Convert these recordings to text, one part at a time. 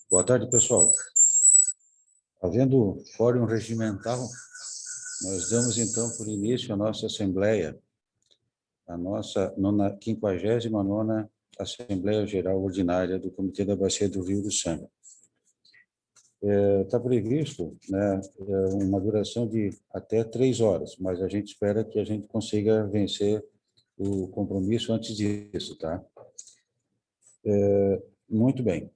Boa tarde, pessoal. Havendo fórum regimental, nós damos, então, por início a nossa Assembleia, a nossa 59ª Assembleia Geral Ordinária do Comitê da Bacia do Rio do Sanga. Está previsto, né, uma duração de até 3 horas, mas a gente espera que a gente consiga vencer o compromisso antes disso, tá? Muito bem.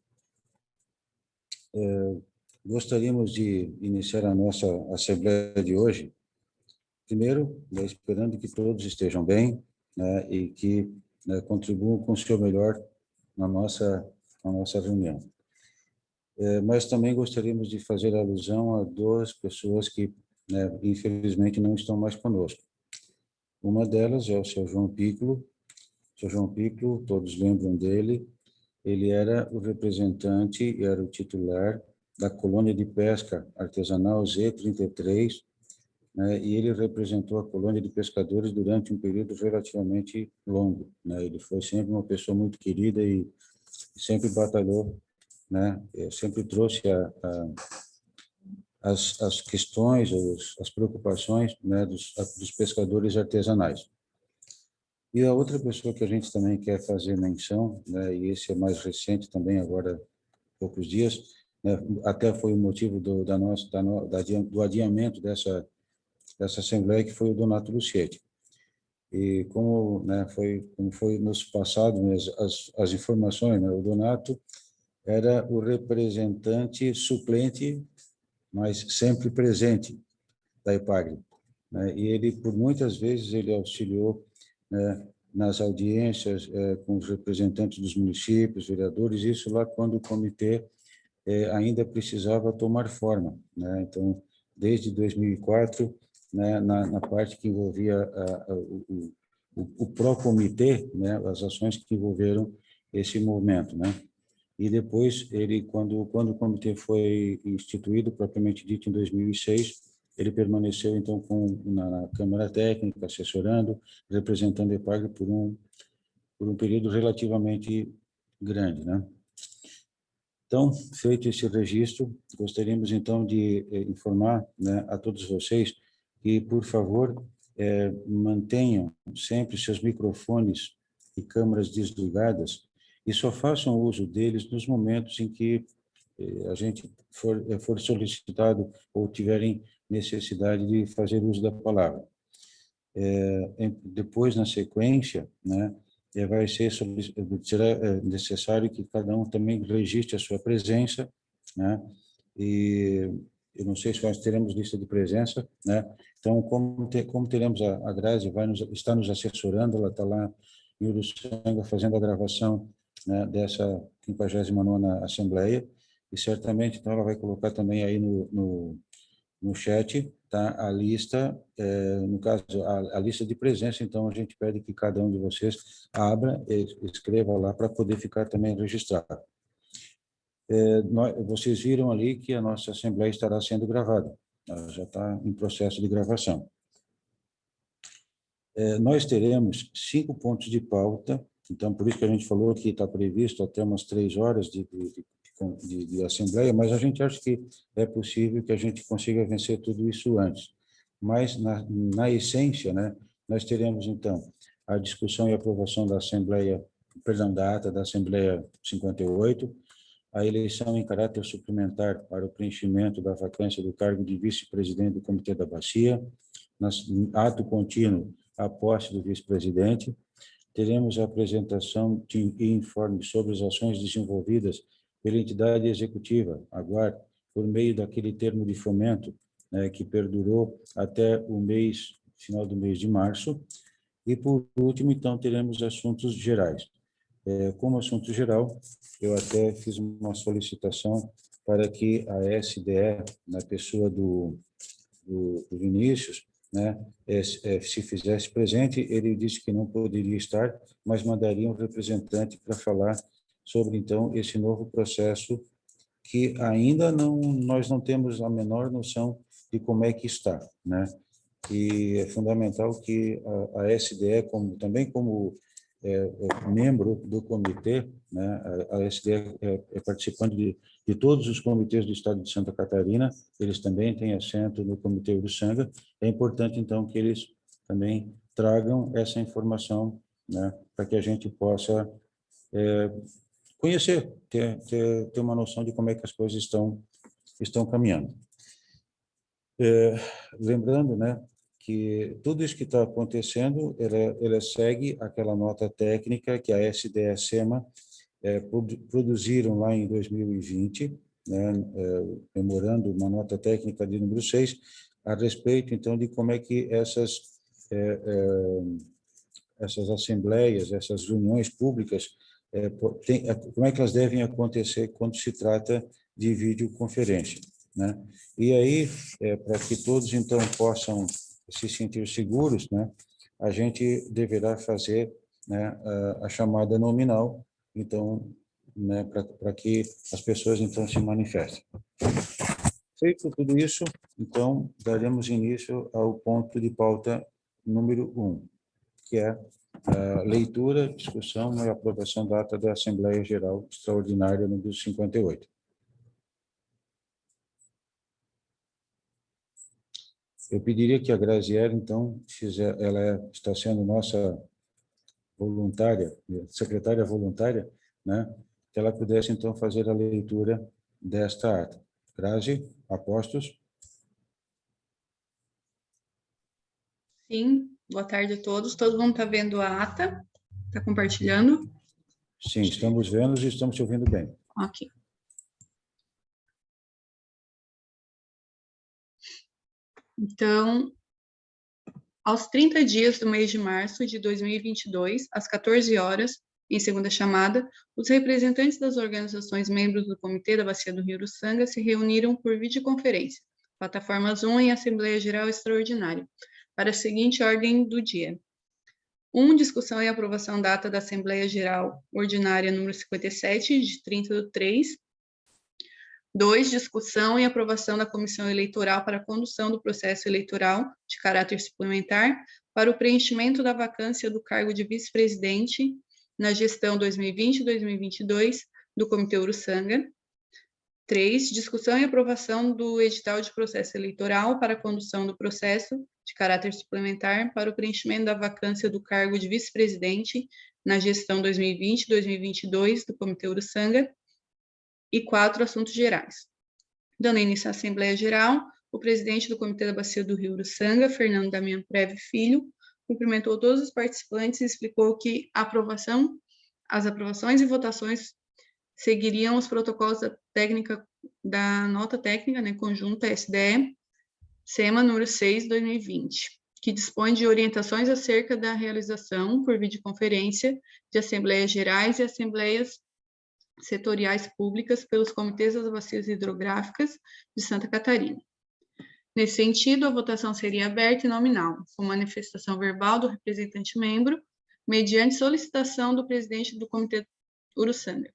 Gostaríamos de iniciar a nossa Assembleia de hoje, primeiro, esperando que todos estejam bem, né, e que contribuam com o seu melhor na nossa reunião. Mas também gostaríamos de fazer alusão a 2 pessoas que, né, infelizmente, não estão mais conosco. Uma delas é o Sr. João Piccolo. O Sr. João Piccolo, todos lembram dele, ele era o representante e era o titular da colônia de pesca artesanal Z33, né, e ele representou a colônia de pescadores durante um período relativamente longo, né? Ele foi sempre uma pessoa muito querida e sempre batalhou, né? Sempre trouxe as questões, as preocupações, né, dos pescadores artesanais. E a outra pessoa que a gente também quer fazer menção, né, e esse é mais recente também, agora há poucos dias, né, até foi o motivo do adiamento dessa Assembleia, que foi o Donato Lucchetti. E como, né, como foi nos passados, né, as informações, né, o Donato era o representante suplente, mas sempre presente da EPAGRE, né, e ele, por muitas vezes, ele auxiliou, né, nas audiências com os representantes dos municípios, vereadores, isso lá quando o comitê ainda precisava tomar forma, né? Então, desde 2004, né, na parte que envolvia o pró-comitê, né, as ações que envolveram esse movimento, né? E depois, ele, quando o comitê foi instituído, propriamente dito, em 2006, ele permaneceu, então, na Câmara Técnica, assessorando, representando a EPAGRE por um período relativamente grande, né? Então, feito esse registro, gostaríamos, então, de informar, né, a todos vocês que, por favor, mantenham sempre seus microfones e câmeras desligadas e só façam uso deles nos momentos em que a gente for solicitado ou tiverem necessidade de fazer uso da palavra. Depois, na sequência, né, será necessário que cada um também registre a sua presença, né, e eu não sei se nós teremos lista de presença, né, então, como teremos a Grazi, está nos assessorando, ela está lá em Uruçanga fazendo a gravação, né, dessa 59ª Assembleia, e certamente, então, ela vai colocar também aí no chat, tá, a lista, no caso, a lista de presença. Então, a gente pede que cada um de vocês abra e escreva lá para poder ficar também registrado. Vocês viram ali que a nossa Assembleia estará sendo gravada, ela já está em processo de gravação. Nós teremos 5 pontos de pauta, então, por isso que a gente falou que está previsto até umas 3 horas de Assembleia, mas a gente acha que é possível que a gente consiga vencer tudo isso antes. Mas, na essência, né, nós teremos, então, a discussão e aprovação da Assembleia, perdão, da ata da Assembleia 58, a eleição em caráter suplementar para o preenchimento da vacância do cargo de vice-presidente do Comitê da Bacia, ato contínuo, a posse do vice-presidente. Teremos a apresentação de informes sobre as ações desenvolvidas pela entidade executiva, agora, por meio daquele termo de fomento, né, que perdurou até final do mês de março. E, por último, então, teremos assuntos gerais. Como assunto geral, eu até fiz uma solicitação para que a SDE, na pessoa do Vinícius, né, se fizesse presente. Ele disse que não poderia estar, mas mandaria um representante para falar sobre, então, esse novo processo que ainda nós não temos a menor noção de como é que está, né? E é fundamental que a SDE, também como membro do comitê, né? A SDE é participante de todos os comitês do Estado de Santa Catarina, eles também têm assento no Comitê Uruçanga. É importante, então, que eles também tragam essa informação, né? Para que a gente possa conhecer, ter uma noção de como é que as coisas estão caminhando. Lembrando, né, que tudo isso que está acontecendo, ela segue aquela nota técnica que a SDE e a SEMA produziram lá em 2020, né, memorando uma nota técnica de número 6, a respeito, então, de como é que essas assembleias, essas reuniões públicas, como é que elas devem acontecer quando se trata de videoconferência, né? E aí, para que todos, então, possam se sentir seguros, né, a gente deverá fazer, né, a chamada nominal, então, né, para que as pessoas, então, se manifestem. Feito tudo isso, então, daremos início ao ponto de pauta número 1, que é a leitura, discussão e aprovação da ata da Assembleia Geral Extraordinária número 58. Eu pediria que a Graziella, então, ela está sendo nossa voluntária, secretária voluntária, né, que ela pudesse, então, fazer a leitura desta ata. Grazi, apostos? Sim, boa tarde a todos. Todo mundo está vendo a ata? Está compartilhando? Sim, estamos vendo e estamos te ouvindo bem. Ok. Então, aos 30 dias do mês de março de 2022, às 14 horas, em segunda chamada, os representantes das organizações membros do Comitê da Bacia do Rio Uruçanga se reuniram por videoconferência, plataforma Zoom em Assembleia Geral Extraordinária, para a seguinte ordem do dia. 1. Discussão e aprovação da ata da Assembleia Geral Ordinária número 57, de 30/3. 2. Discussão e aprovação da comissão eleitoral para a condução do processo eleitoral de caráter suplementar para o preenchimento da vacância do cargo de vice-presidente na gestão 2020-2022 do Comitê Uruçanga. 3. Discussão e aprovação do edital de processo eleitoral para a condução do processo de caráter suplementar para o preenchimento da vacância do cargo de vice-presidente na gestão 2020-2022 do Comitê Uruçanga. E 4. Assuntos gerais. Dando início à Assembleia Geral, o presidente do Comitê da Bacia do Rio Uruçanga, Fernando Damiano Preve Filho, cumprimentou todos os participantes e explicou que as aprovações e votações seguiriam os protocolos da nota técnica, né, conjunta SDE, SEMA número 6, 2020, que dispõe de orientações acerca da realização por videoconferência de assembleias gerais e assembleias setoriais públicas pelos comitês das bacias hidrográficas de Santa Catarina. Nesse sentido, a votação seria aberta e nominal, com manifestação verbal do representante membro, mediante solicitação do presidente do Comitê Uruçanga.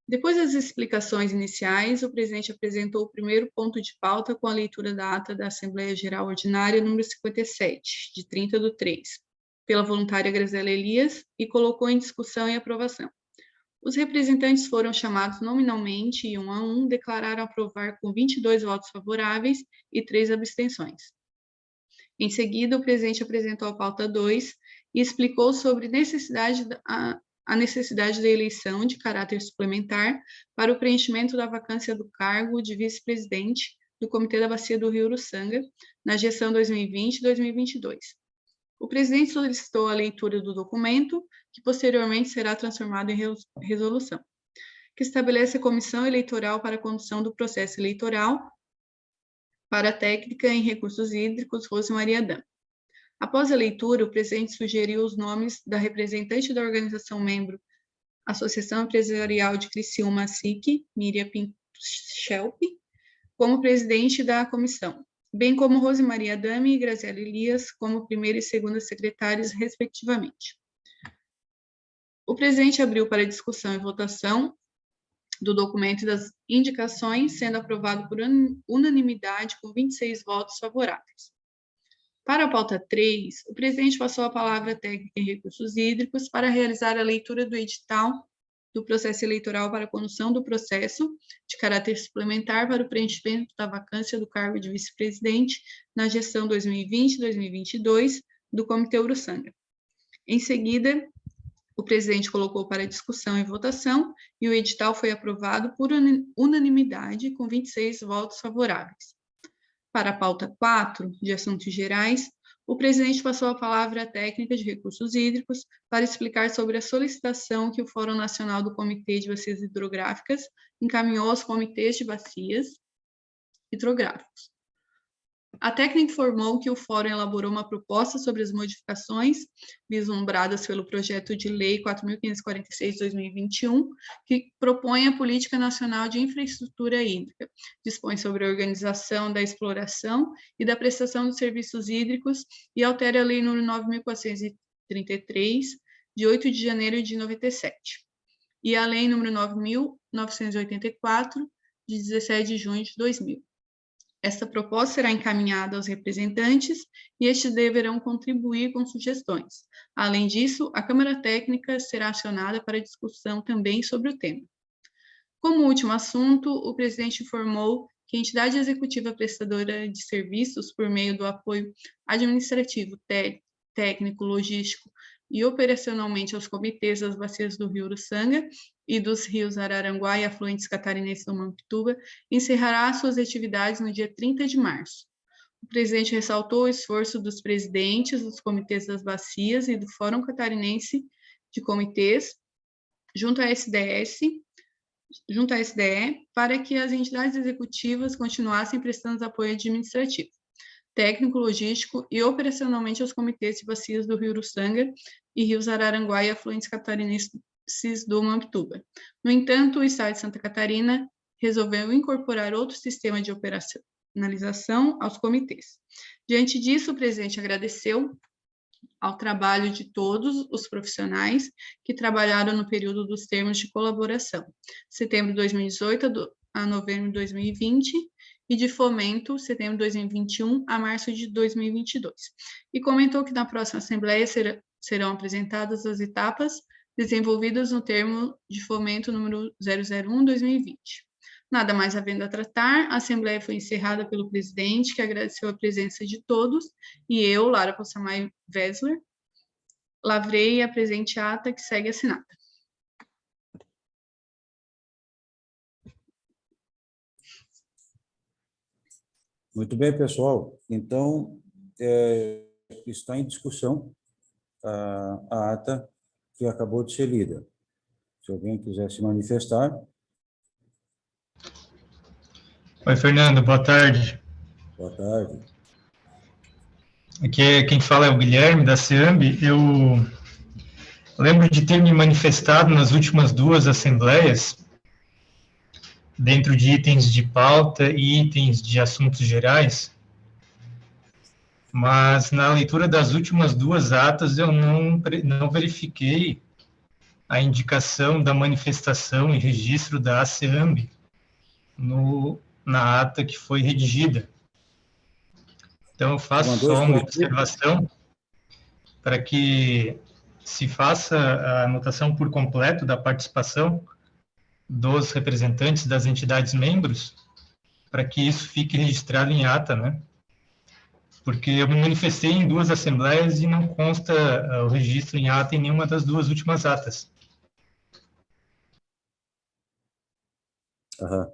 Depois das explicações iniciais, o presidente apresentou o primeiro ponto de pauta com a leitura da ata da Assembleia Geral Ordinária número 57, de 30/3, pela voluntária Graziella Elias, e colocou em discussão e aprovação. Os representantes foram chamados nominalmente e, 1 a 1, declararam aprovar com 22 votos favoráveis e 3 abstenções. Em seguida, o presidente apresentou a pauta 2 e explicou sobre a necessidade da eleição de caráter suplementar para o preenchimento da vacância do cargo de vice-presidente do Comitê da Bacia do Rio Uruçanga na gestão 2020-2022. O presidente solicitou a leitura do documento, que posteriormente será transformado em resolução, que estabelece a comissão eleitoral para a condução do processo eleitoral para a técnica em recursos hídricos Rose Maria Dam. Após a leitura, o presidente sugeriu os nomes da representante da organização membro Associação Empresarial de Criciúma, SIC, Miriam Pinto Schelp, como presidente da comissão, bem como Rose Maria Dami e Graziella Elias como primeira e segunda secretárias, respectivamente. O presidente abriu para discussão e votação do documento e das indicações, sendo aprovado por unanimidade com 26 votos favoráveis. Para a pauta 3, o presidente passou a palavra técnica em recursos hídricos para realizar a leitura do edital do processo eleitoral para a condução do processo de caráter suplementar para o preenchimento da vacância do cargo de vice-presidente na gestão 2020-2022 do Comitê Uruçanga. Em seguida, o presidente colocou para discussão e votação e o edital foi aprovado por unanimidade com 26 votos favoráveis. Para a pauta 4, de assuntos gerais, o presidente passou a palavra à técnica de recursos hídricos para explicar sobre a solicitação que o Fórum Nacional do Comitê de Bacias Hidrográficas encaminhou aos comitês de bacias hidrográficos. A técnica informou que o Fórum elaborou uma proposta sobre as modificações vislumbradas pelo projeto de lei 4.546/2021, que propõe a Política Nacional de Infraestrutura Hídrica, dispõe sobre a organização da exploração e da prestação de serviços hídricos e altera a Lei nº 9.433, de 8 de janeiro de 97, e a Lei nº 9.984, de 17 de junho de 2000. Esta proposta será encaminhada aos representantes e estes deverão contribuir com sugestões. Além disso, a Câmara Técnica será acionada para discussão também sobre o tema. Como último assunto, o presidente informou que a entidade executiva prestadora de serviços, por meio do apoio administrativo, técnico, logístico e operacionalmente aos comitês das bacias do Rio Uruçanga e dos rios Araranguá e afluentes catarinenses do Mampituba, encerrará suas atividades no dia 30 de março. O presidente ressaltou o esforço dos presidentes dos comitês das bacias e do Fórum Catarinense de Comitês, junto à SDE, para que as entidades executivas continuassem prestando apoio administrativo, técnico, logístico e operacionalmente aos comitês de bacias do Rio Uruçanga e rios Araranguá e afluentes catarinenses do Mampituba. No entanto, o Estado de Santa Catarina resolveu incorporar outro sistema de operacionalização aos comitês. Diante disso, o presidente agradeceu ao trabalho de todos os profissionais que trabalharam no período dos termos de colaboração, setembro de 2018 a novembro de 2020, e de fomento, setembro de 2021 a março de 2022. E comentou que na próxima Assembleia serão apresentadas as etapas desenvolvidas no termo de fomento número 001/2020. Nada mais havendo a tratar, a Assembleia foi encerrada pelo presidente, que agradeceu a presença de todos, e eu, Lara Possamay Wessler, lavrei a presente ata que segue assinada. Muito bem, pessoal. Então, está em discussão a ata que acabou de ser lida. Se alguém quiser se manifestar. Oi, Fernando, boa tarde. Boa tarde. Aqui quem fala é o Guilherme, da CEAMB. Eu lembro de ter me manifestado nas últimas duas assembleias, dentro de itens de pauta e itens de assuntos gerais, mas na leitura das últimas duas atas eu não verifiquei a indicação da manifestação e registro da ACEAMB na ata que foi redigida. Então, eu faço só uma observação para que se faça a anotação por completo da participação dos representantes das entidades membros, para que isso fique registrado em ata, né? Porque eu me manifestei em duas assembleias e não consta o registro em ata em nenhuma das duas últimas atas. Aham.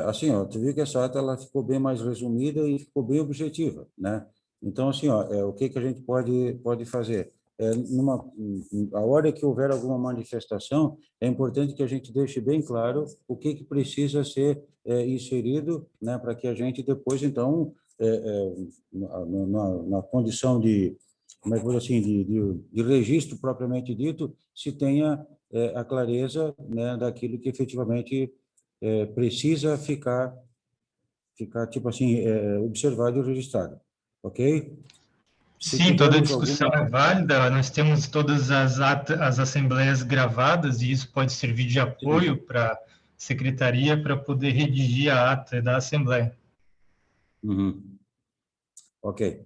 Assim, ó, tu viu que essa ata ela ficou bem mais resumida e ficou bem objetiva, né? Então, assim, ó, o que a gente pode fazer? A hora que houver alguma manifestação, é importante que a gente deixe bem claro o que precisa ser inserido, né, para que a gente depois, então, na condição de, como é que eu vou dizer assim, de registro propriamente dito, se tenha a clareza, né, daquilo que efetivamente precisa ficar tipo assim, observado e registrado, ok? Sim, toda discussão é válida, nós temos todas as assembleias gravadas e isso pode servir de apoio para a secretaria para poder redigir a ata da assembleia. Uhum. Ok.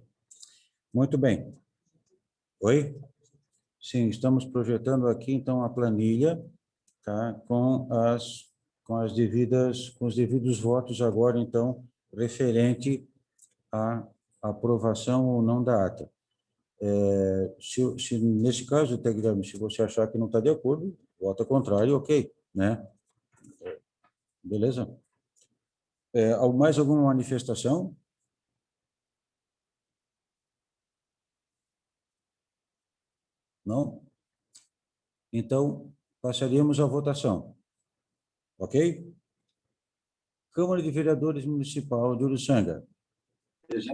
Muito bem. Oi? Sim, estamos projetando aqui, então, a planilha, tá? Com os devidos votos agora, então, referente à aprovação ou não da ata. Se nesse caso, Guilherme, se você achar que não está de acordo, vota contrário, ok, né? Beleza? Mais alguma manifestação? Não? Então, passaríamos à votação. Ok? Câmara de Vereadores Municipal de Uruçanga.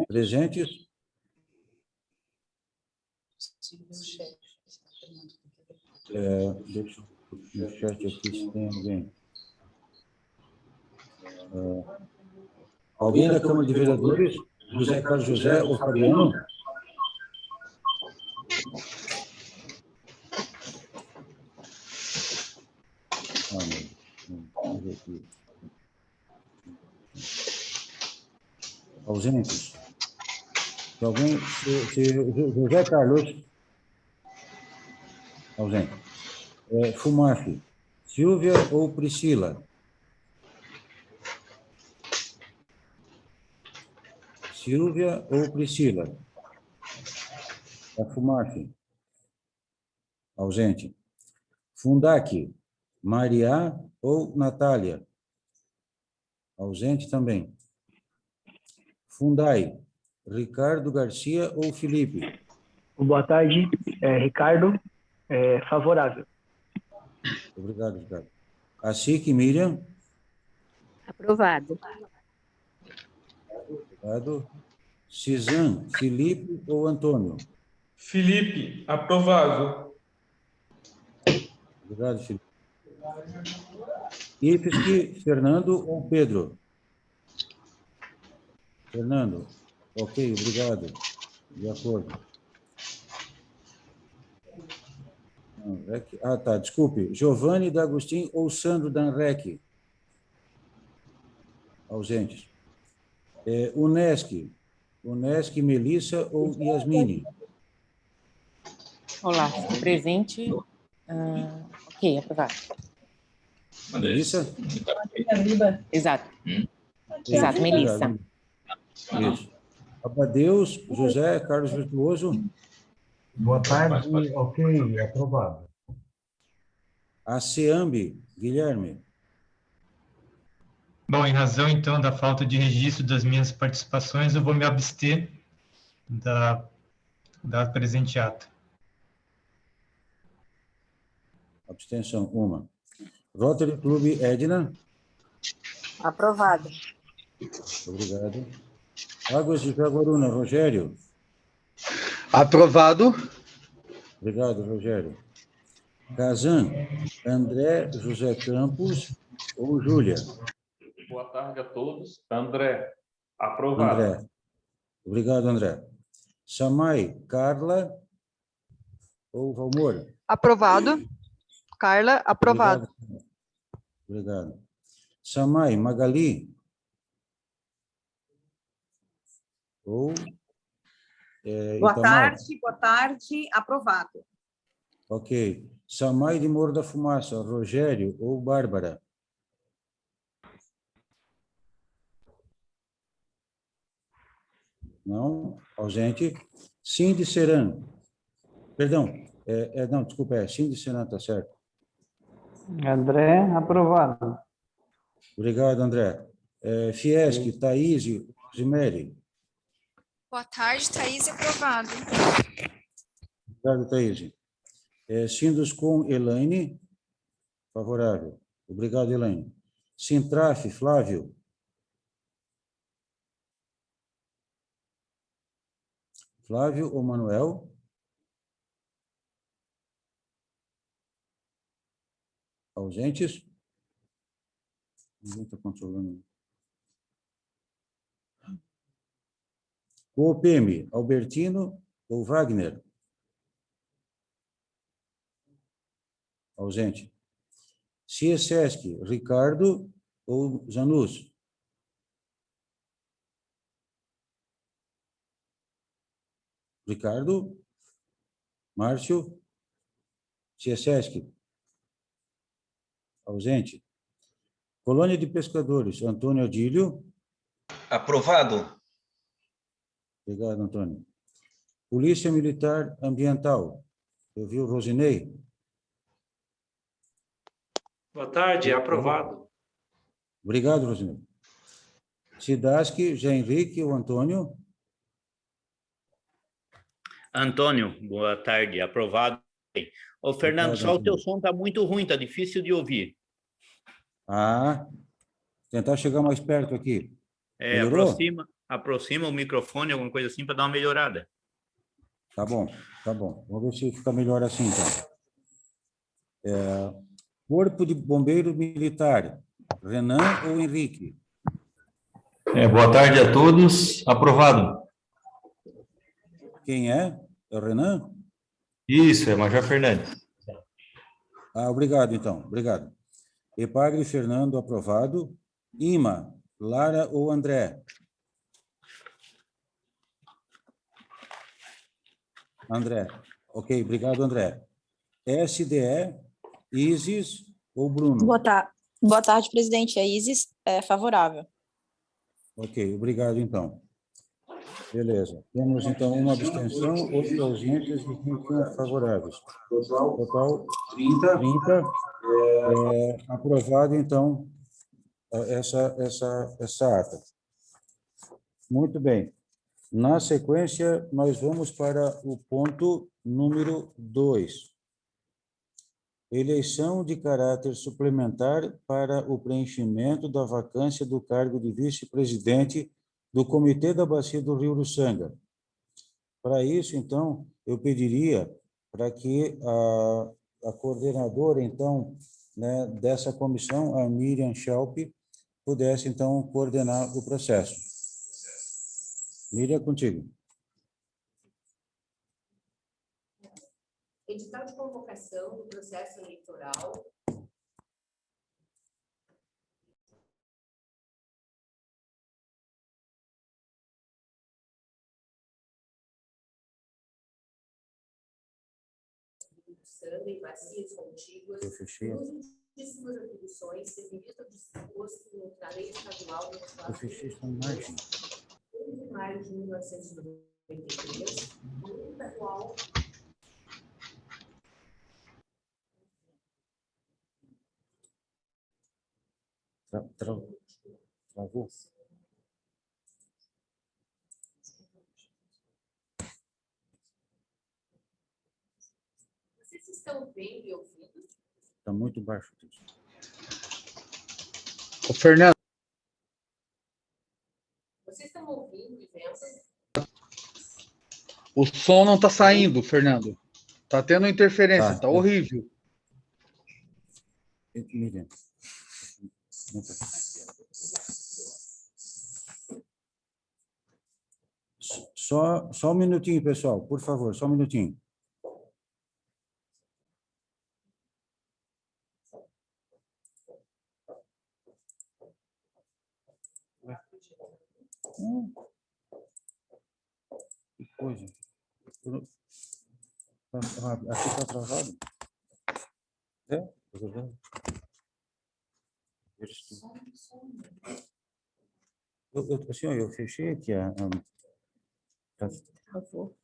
Presentes? Deixa eu no chat aqui se tem alguém. Alguém da Câmara de Vereadores? José Carlos José ou Fabiano? Ausentes. Se alguém, José Carlos, ausente. Fumafi, Silvia ou Priscila? Silvia ou Priscila? Fumafi, ausente. Fundac, Maria ou Natália? Ausente também. Fundai, Ricardo Garcia ou Felipe? Boa tarde, Ricardo, favorável. Obrigado, Ricardo. Cacique, Miriam? Aprovado. Obrigado. Cisã, Felipe ou Antônio? Felipe, aprovado. Obrigado, Felipe. Ipsky, Fernando ou Pedro? Fernando. Ok, obrigado. De acordo. Tá, desculpe. Giovanni D'Agostin ou Sandro Danrec? Ausentes. Unesc, Melissa ou Yasmine? Olá, presente. Ok, aprovado. Melissa? Exato. Exato, Melissa. Isso. Abadeus, José Carlos Virtuoso? Boa tarde, ok, aprovado. ASEAMB, Guilherme? Bom, em razão, então, da falta de registro das minhas participações, eu vou me abster da presente ata. Abstenção, 1. Rotary Clube Edna? Aprovado. Obrigado. Águas de Jaguaruna, Rogério? Aprovado. Obrigado, Rogério. Kazan, André José Campos ou Júlia? Boa tarde a todos. André, aprovado. André. Obrigado, André. Samai, Carla ou Valmor? Aprovado. Carla, aprovado. Obrigado. Samai, Magali? Ou boa Itamar? tarde, aprovado. Ok. Samai de Morro da Fumaça, Rogério ou Bárbara? Não, ausente. Cindy Seran. Perdão, não, desculpa, Cindy Seran, tá certo. André, aprovado. Obrigado, André. Fiesc, Thaís, Rosemary. Boa tarde, Thaís, aprovado. Obrigado, Thaís. Sinduscom, Elaine. Favorável. Obrigado, Elaine. Sintraf, Flávio. Flávio ou Manuel? Ausentes? Ninguém está controlando. COPM, Albertino ou Wagner? Ausente. CIESESC, Ricardo ou Janus? Ricardo? Márcio? Ciesesc? Ausente. Colônia de Pescadores, Antônio Adílio? Aprovado. Obrigado, Antônio. Polícia Militar Ambiental, eu vi o Rosinei. Boa tarde, aprovado. Obrigado, Rosinei. Cidasc, Zé Henrique, o Antônio? Antônio, boa tarde, aprovado. Ô, Fernando, só o teu som está muito ruim, está difícil de ouvir. Ah, tentar chegar mais perto aqui. Melhorou? Aproxima o microfone, alguma coisa assim, para dar uma melhorada. Tá bom, tá bom. Vamos ver se fica melhor assim, então. Corpo de Bombeiro Militar, Renan ou Henrique? Boa tarde a todos. Aprovado. Quem é? É o Renan? Isso, é Major Fernandes. Obrigado, então. Obrigado. Epagre Fernando, aprovado. Ima, Lara ou André? André. Ok, obrigado, André. SDE, Isis ou Bruno? Boa tarde, presidente. A Isis é favorável. Ok, obrigado, então. Beleza. Temos, então, uma abstenção, 8 ausentes e 21 favoráveis. Total, 30. Aprovado, então, essa ata. Muito bem. Na sequência, nós vamos para o ponto número 2. Eleição de caráter suplementar para o preenchimento da vacância do cargo de vice-presidente do Comitê da Bacia do Rio Uruçanga. Para isso, então, eu pediria para que a coordenadora, então, né, dessa comissão, a Miriam Schalp, pudesse, então, coordenar o processo. Miriam, contigo. Edital de convocação do processo eleitoral. E bacias contíguas, uso de suas atribuições, devido ao disposto na lei estadual Eu fechei essa imagem. 1 de maio de 1993, no estadual. Travou? Vocês estão vendo e ouvindo? Está muito baixo. Ô, Fernando. Vocês estão ouvindo e vendo? O som não está saindo, Fernando. Está tendo interferência, está horrível. Miriam. Só um minutinho, pessoal, por favor, só um minutinho. Que coisa. Aqui está travado? É verdade. Eu fechei aqui Travou.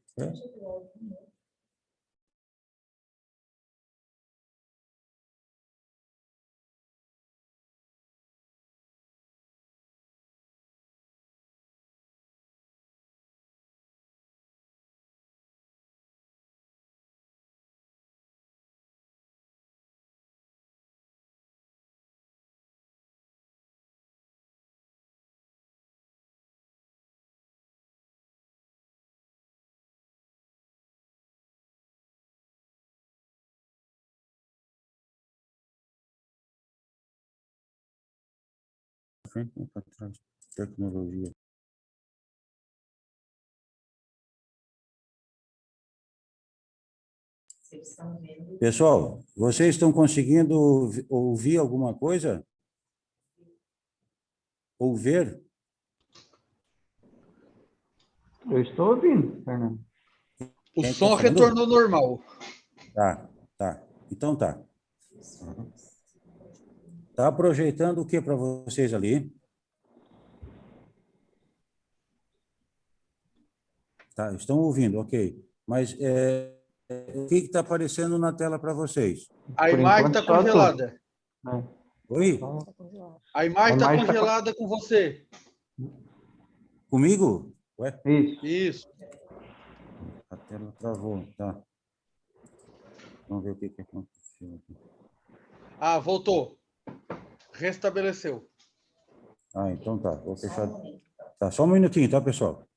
Frente e para trás. Tecnologia. Pessoal, vocês estão conseguindo ouvir alguma coisa? Ou ver? Eu estou ouvindo, Fernando. O Quem som tá falando? retornou normal. Tá. Então tá. Tá projetando o que para vocês ali? Tá, estão ouvindo, ok. Mas o que está aparecendo na tela para vocês? A imagem está congelada. Oi? A imagem está congelada com você. Comigo? Ué? Isso. A tela travou, tá. Vamos ver o que aconteceu aqui. Ah, voltou. Restabeleceu. Ah, então tá. Vou fechar. Tá, só um minutinho, tá, pessoal?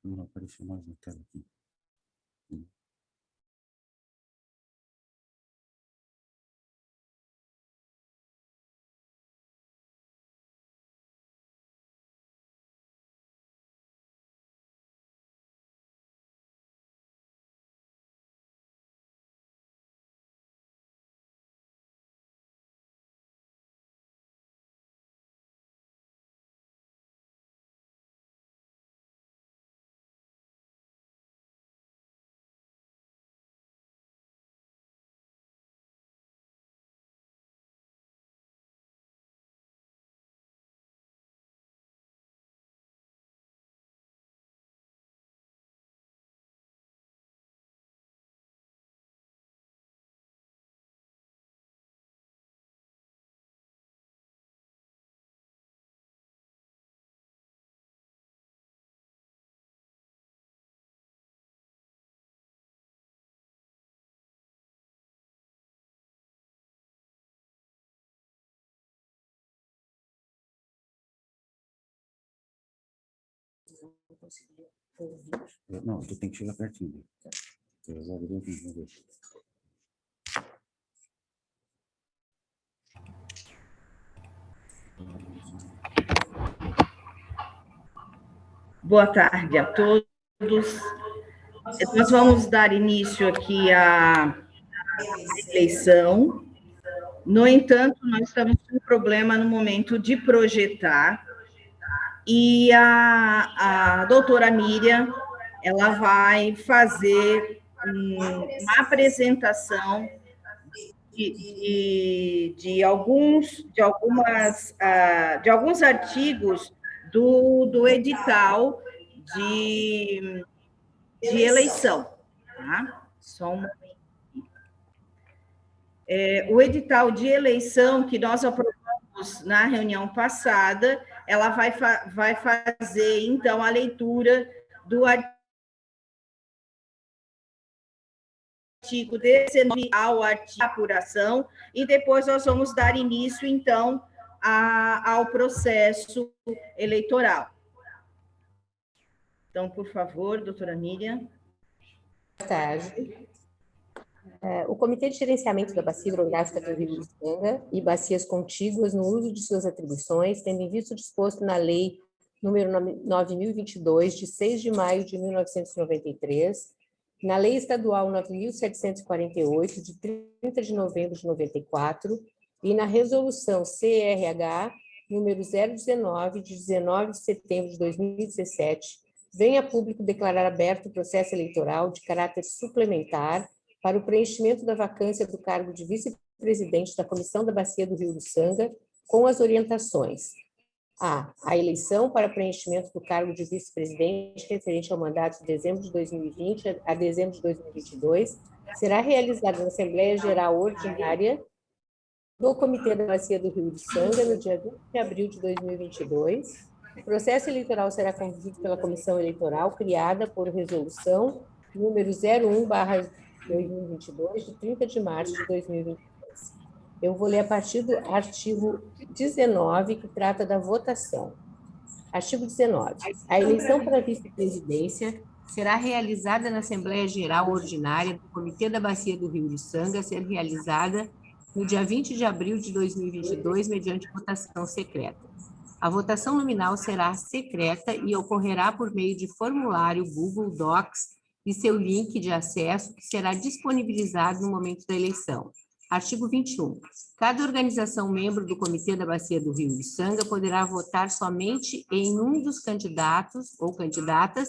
Não apareceu mais na tela aqui. Não, tu tem que chegar pertinho. Eu vou abrir aqui, vamos ver. Boa tarde a todos. Nós vamos dar início aqui à eleição. No entanto, nós estamos com um problema no momento de projetar, e a doutora Miriam, ela vai fazer uma apresentação de alguns artigos do edital de eleição. Tá? Só um momento. O edital de eleição que nós aprovamos na reunião passada, ela vai fazer, então, a leitura do artigo 19 ao artigo de apuração, e depois nós vamos dar início, então, ao processo eleitoral. Então, por favor, doutora Miriam. Boa tarde. O Comitê de Gerenciamento da Bacia Hidrográfica do Rio Uruçanga e bacias contíguas no uso de suas atribuições, tendo em vista o disposto na Lei número 9.022, de 6 de maio de 1993, na Lei Estadual 9.748, de 30 de novembro de 94, e na Resolução CRH número 019, de 19 de setembro de 2017, vem a público declarar aberto o processo eleitoral de caráter suplementar para o preenchimento da vacância do cargo de vice-presidente da Comissão da Bacia do Rio Uruçanga, com as orientações: a eleição para preenchimento do cargo de vice-presidente referente ao mandato de dezembro de 2020 a dezembro de 2022 será realizada na Assembleia Geral Ordinária do Comitê da Bacia do Rio Uruçanga no dia 20 de abril de 2022. O processo eleitoral será conduzido pela Comissão Eleitoral, criada por resolução número 01/2022, de 30 de março de 2022. Eu vou ler a partir do artigo 19, que trata da votação. Artigo 19. A eleição para a vice-presidência será realizada na Assembleia Geral Ordinária do Comitê da Bacia do Rio Uruçanga, a ser realizada no dia 20 de abril de 2022, mediante votação secreta. A votação nominal será secreta e ocorrerá por meio de formulário Google Docs e seu link de acesso, que será disponibilizado no momento da eleição. Artigo 21. Cada organização membro do Comitê da Bacia do Rio Uruçanga poderá votar somente em um dos candidatos ou candidatas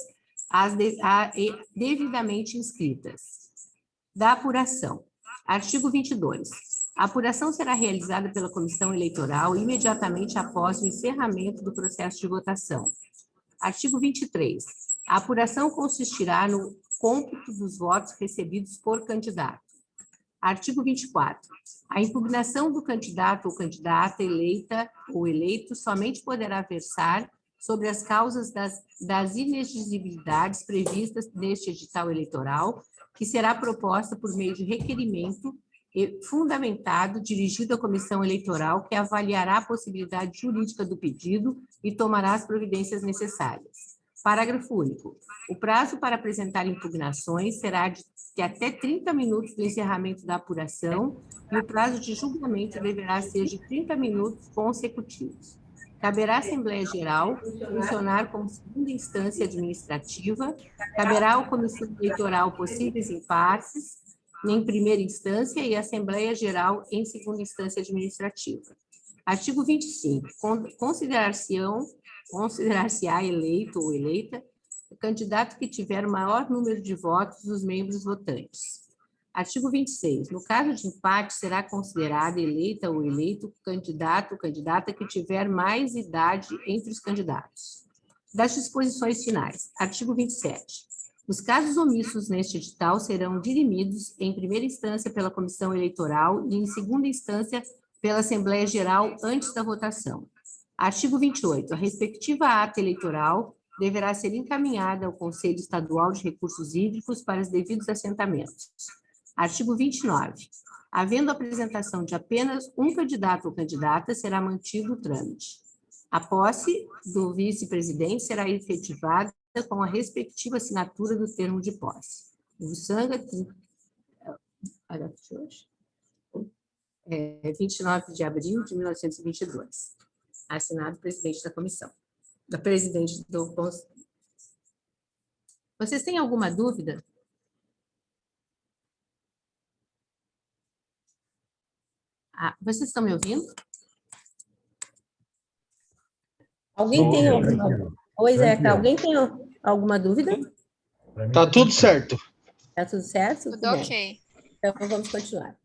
devidamente inscritas. Da apuração. Artigo 22. A apuração será realizada pela comissão eleitoral imediatamente após o encerramento do processo de votação. Artigo 23. A apuração consistirá no cômputo dos votos recebidos por candidato. Artigo 24. A impugnação do candidato ou candidata eleita ou eleito somente poderá versar sobre as causas das inexigibilidades previstas neste edital eleitoral, que será proposta por meio de requerimento fundamentado dirigido à comissão eleitoral, que avaliará a possibilidade jurídica do pedido e tomará as providências necessárias. Parágrafo único. O prazo para apresentar impugnações será de até 30 minutos do encerramento da apuração e o prazo de julgamento deverá ser de 30 minutos consecutivos. Caberá à Assembleia Geral funcionar como segunda instância administrativa, caberá à Comissão Eleitoral possíveis impasses em primeira instância e Assembleia Geral em segunda instância administrativa. Artigo 25. Considerar-se-á eleito ou eleita o candidato que tiver o maior número de votos dos membros votantes. Artigo 26. No caso de empate, será considerada eleita ou eleito o candidato ou candidata que tiver mais idade entre os candidatos. Das disposições finais. Artigo 27. Os casos omissos neste edital serão dirimidos em primeira instância pela Comissão Eleitoral e em segunda instância pela Assembleia Geral antes da votação. Artigo 28. A respectiva ata eleitoral deverá ser encaminhada ao Conselho Estadual de Recursos Hídricos para os devidos assentamentos. Artigo 29. Havendo apresentação de apenas um candidato ou candidata, será mantido o trâmite. A posse do vice-presidente será efetivada com a respectiva assinatura do termo de posse. Uruçanga, 29 de abril de 1922. Assinado o presidente da comissão. Da presidente do Conselho. Vocês têm alguma dúvida? Vocês estão me ouvindo? Alguém tem alguma... Oi, Zeca, alguém tem alguma dúvida? Tá tudo certo. Tá tudo certo? Tudo ok. Então, vamos continuar.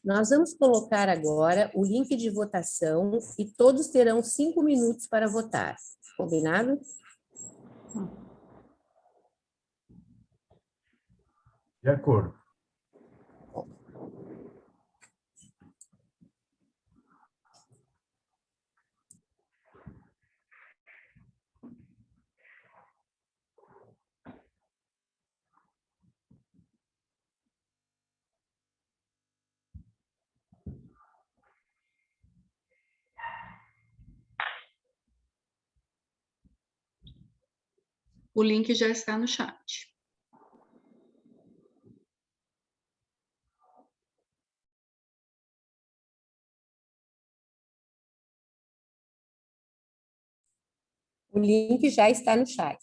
Nós vamos colocar agora o link de votação e todos terão 5 minutos para votar. Combinado? De acordo. O link já está no chat. O link já está no chat.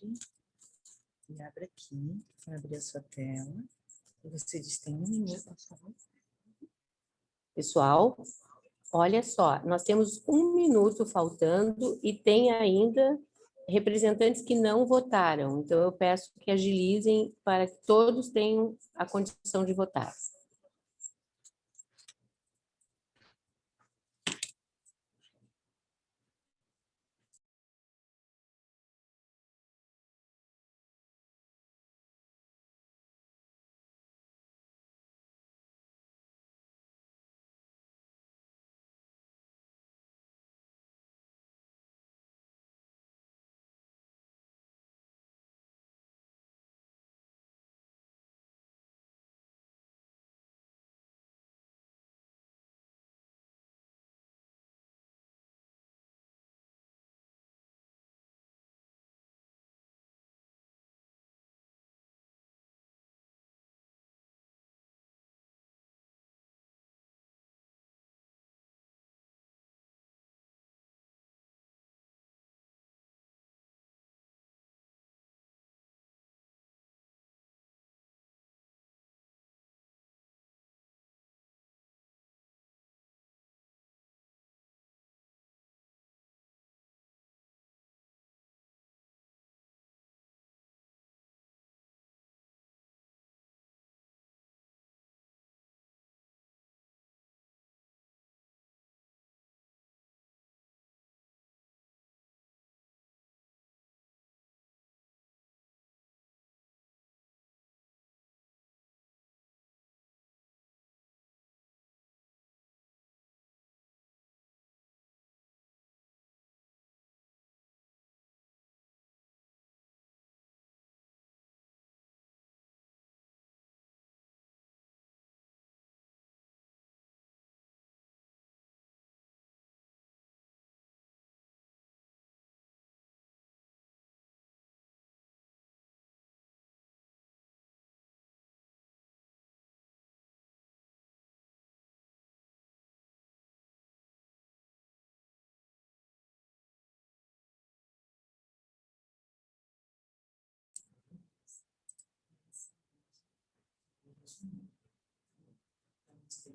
E abre aqui, vai abrir a sua tela. E você diz, tem 1 minuto. Pessoal, olha só, nós temos 1 minuto faltando e tem ainda representantes que não votaram. Então, eu peço que agilizem para que todos tenham a condição de votar.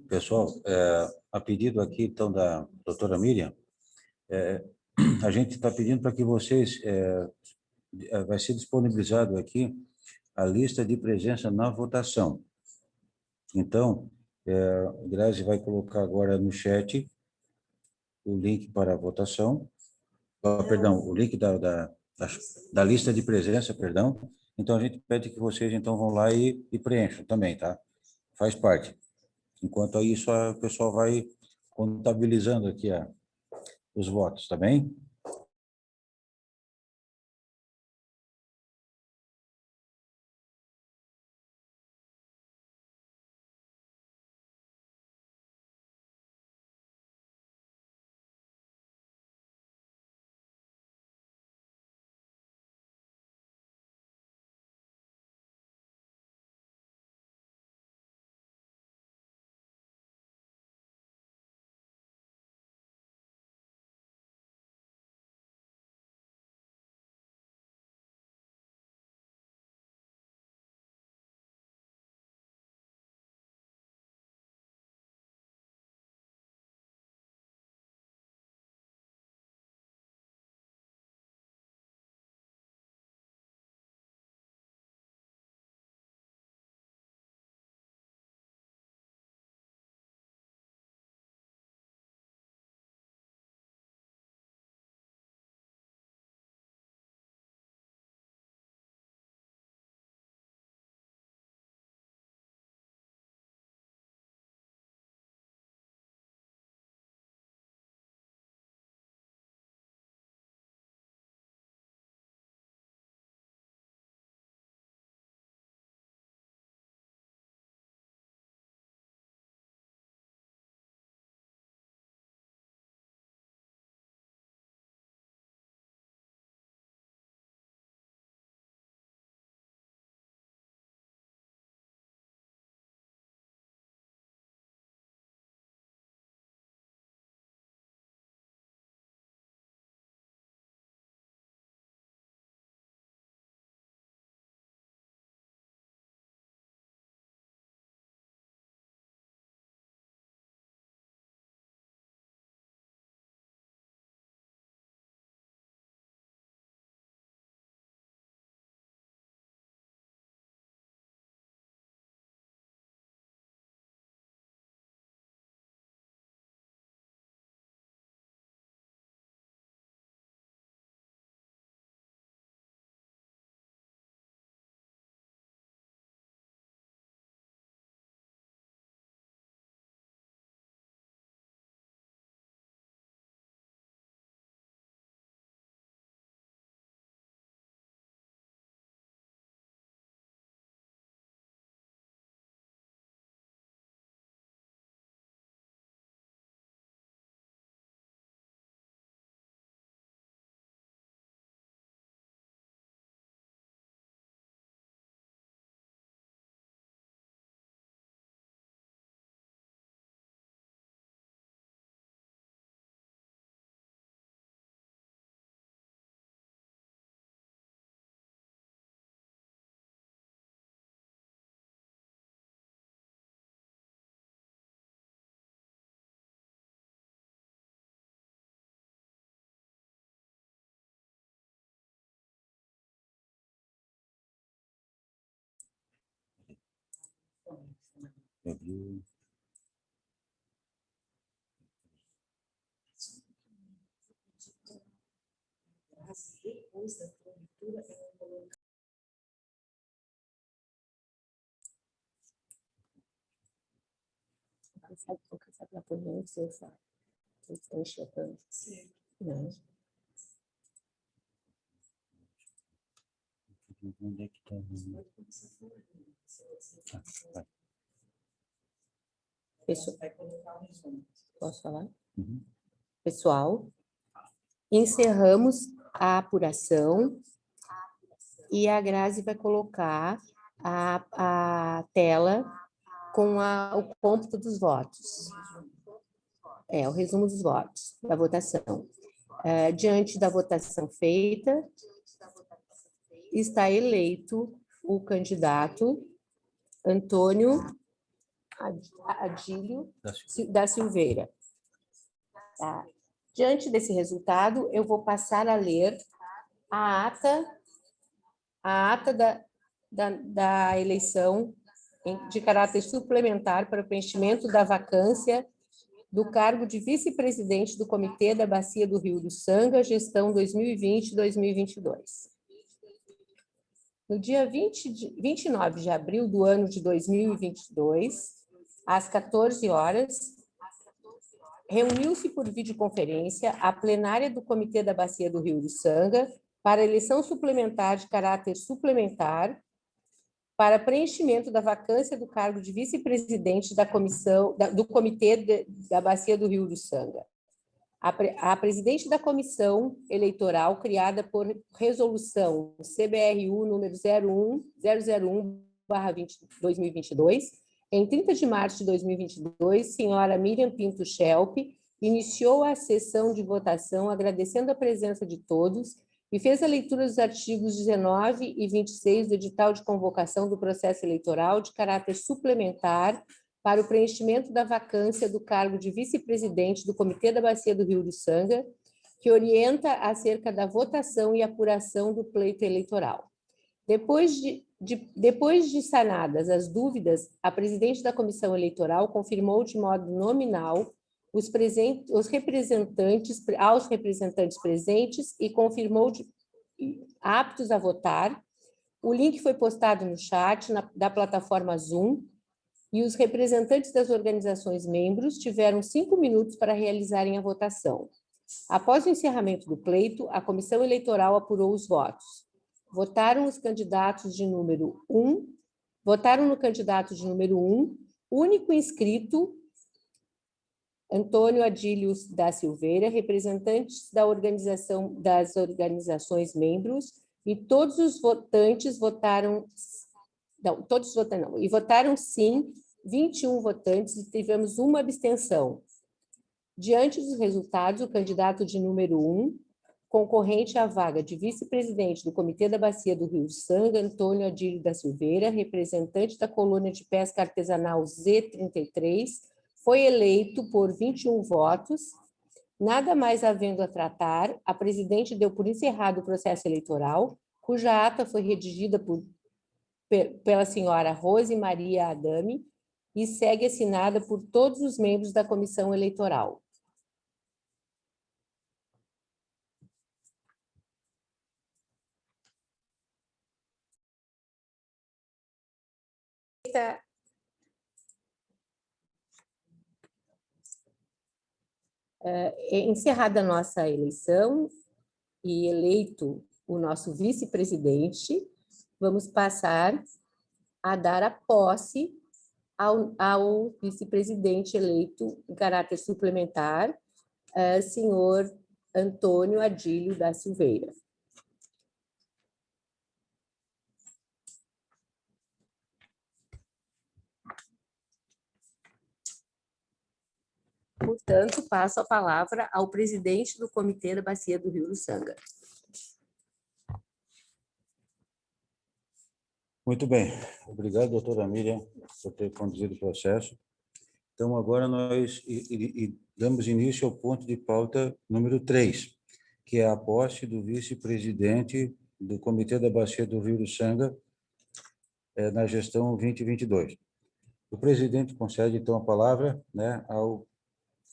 Pessoal, a pedido aqui, então, da doutora Miriam, a gente está pedindo para que vocês, vai ser disponibilizado aqui a lista de presença na votação. Então, Grazi vai colocar agora no chat o link para a votação, perdão, o link da lista de presença, perdão. Então, a gente pede que vocês, então, vão lá e preencham também, tá? Faz parte. Enquanto isso, o pessoal vai contabilizando aqui os votos, tá bem? abril. Alcançar pela ponência, eu falo. Eles estão enxergando. Não. Onde é que está? Posso falar? Uhum. Pessoal, encerramos a apuração e a Grazi vai colocar a tela com o cômputo dos votos. O resumo dos votos, da votação. Diante da votação feita, está eleito o candidato Antônio Adílio da Silveira. Tá. Diante desse resultado, eu vou passar a ler a ata da eleição de caráter suplementar para o preenchimento da vacância do cargo de vice-presidente do Comitê da Bacia do Rio do Sanga, gestão 2020-2022. No dia 29 de abril do ano de 2022, às 14 horas, reuniu-se por videoconferência a plenária do Comitê da Bacia do Rio do Sanga para eleição suplementar de caráter suplementar para preenchimento da vacância do cargo de vice-presidente da comissão do Comitê da Bacia do Rio do Sanga. A presidente da comissão eleitoral, criada por resolução CBRU número 001/2022, em 30 de março de 2022, senhora Miriam Pinto Schelp, iniciou a sessão de votação agradecendo a presença de todos e fez a leitura dos artigos 19 e 26 do edital de convocação do processo eleitoral de caráter suplementar para o preenchimento da vacância do cargo de vice-presidente do Comitê da Bacia do Rio do Sanga, que orienta acerca da votação e apuração do pleito eleitoral. Depois de sanadas as dúvidas, a presidente da comissão eleitoral confirmou de modo nominal aos representantes presentes e confirmou aptos a votar. O link foi postado no chat da plataforma Zoom e os representantes das organizações membros tiveram 5 minutos para realizarem a votação. Após o encerramento do pleito, a comissão eleitoral apurou os votos. Votaram no candidato de número 1, único inscrito, Antônio Adílio da Silveira, representantes das organizações membros, e todos os votantes votaram, votaram sim, 21 votantes, e tivemos uma abstenção. Diante dos resultados, o candidato de número 1, concorrente à vaga de vice-presidente do Comitê da Bacia do Rio do Sanga, Antônio Adílio da Silveira, representante da colônia de pesca artesanal Z33, foi eleito por 21 votos. Nada mais havendo a tratar, a presidente deu por encerrado o processo eleitoral, cuja ata foi redigida pela senhora Rose Maria Adame e segue assinada por todos os membros da comissão eleitoral. Encerrada a nossa eleição e eleito o nosso vice-presidente, vamos passar a dar a posse ao vice-presidente eleito em caráter suplementar, senhor Antônio Adílio da Silveira. Portanto, passo a palavra ao presidente do Comitê da Bacia do Rio do Sanga. Muito bem. Obrigado, doutora Miriam, por ter conduzido o processo. Então, agora nós damos início ao ponto de pauta número 3, que é a posse do vice-presidente do Comitê da Bacia do Rio do Sanga na gestão 2022. O presidente concede, então, a palavra, né, ao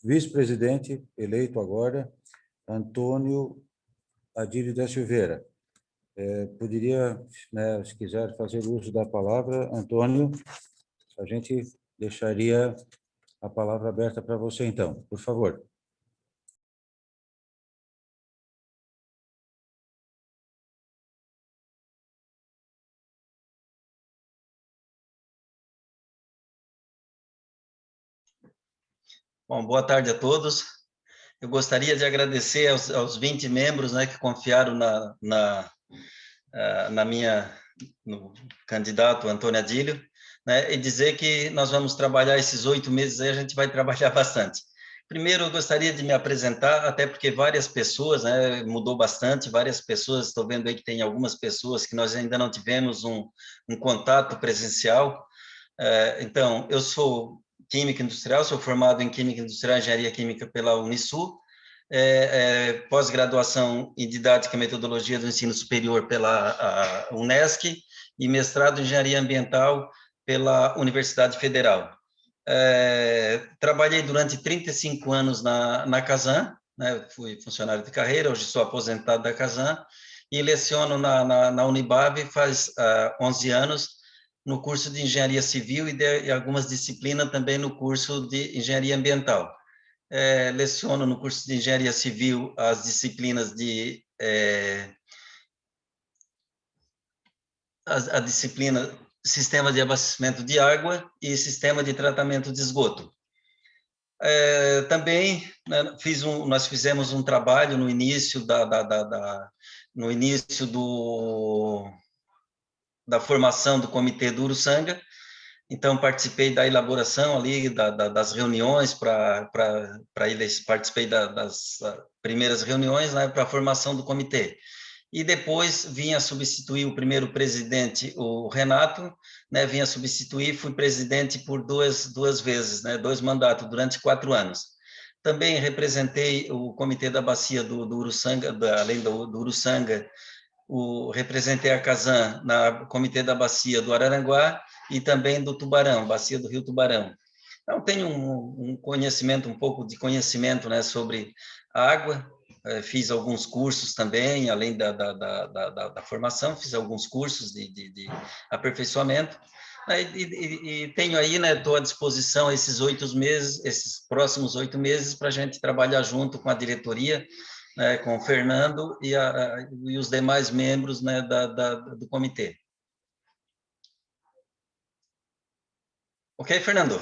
vice-presidente eleito agora, Antônio Adílio da Silveira. Poderia, né, se quiser fazer uso da palavra, Antônio, a gente deixaria a palavra aberta para você, então, por favor. Bom, boa tarde a todos. Eu gostaria de agradecer aos 20 membros, né, que confiaram no candidato Antônio Adílio, né, e dizer que nós vamos trabalhar esses 8 meses aí, a gente vai trabalhar bastante. Primeiro, eu gostaria de me apresentar, até porque várias pessoas, né, mudou bastante, várias pessoas, estou vendo aí que tem algumas pessoas que nós ainda não tivemos um contato presencial. Então, eu sou química industrial, sou formado em Química Industrial e Engenharia Química pela Unisul, pós-graduação em Didática e Metodologia do Ensino Superior pela Unesc e mestrado em Engenharia Ambiental pela Universidade Federal. Trabalhei durante 35 anos na Casan, né, fui funcionário de carreira, hoje sou aposentado da Casan, e leciono na Unibab faz 11 anos, no curso de Engenharia Civil e algumas disciplinas também no curso de Engenharia Ambiental. Leciono no curso de Engenharia Civil as disciplinas de... a disciplina Sistema de Abastecimento de Água e Sistema de Tratamento de Esgoto. Também, né, nós fizemos um trabalho no início da formação do Comitê do Uruçanga, então participei da elaboração ali, das reuniões, participei das primeiras reuniões, né, para a formação do comitê. E depois vinha substituir o primeiro presidente, o Renato, né, vinha substituir, fui presidente por duas vezes, né, 2 mandatos, durante 4 anos. Também representei o Comitê da Bacia do Uruçanga, além do Uruçanga, representei a Casan no Comitê da Bacia do Araranguá e também do Tubarão, Bacia do Rio Tubarão. Então, tenho um pouco de conhecimento, né, sobre a água, fiz alguns cursos também, além da formação, fiz alguns cursos de aperfeiçoamento, e tenho aí, né, estou à disposição esses próximos 8 meses, para a gente trabalhar junto com a diretoria, né, com o Fernando e os demais membros, né, do comitê. Ok, Fernando?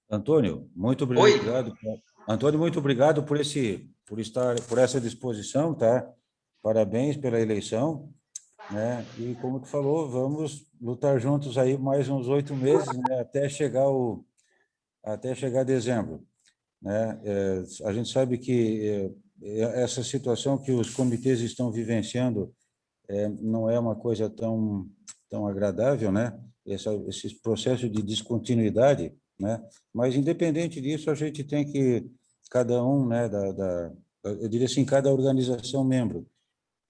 Antônio, muito obrigado. Oi. Antônio, muito obrigado por essa disposição, tá? Parabéns pela eleição, né? E como tu falou, vamos lutar juntos aí mais uns 8 meses, né, até chegar dezembro, né? A gente sabe que essa situação que os comitês estão vivenciando não é uma coisa tão agradável, né? Esse processo de descontinuidade, né? Mas independente disso, a gente tem que cada um, né, eu diria assim, cada organização membro,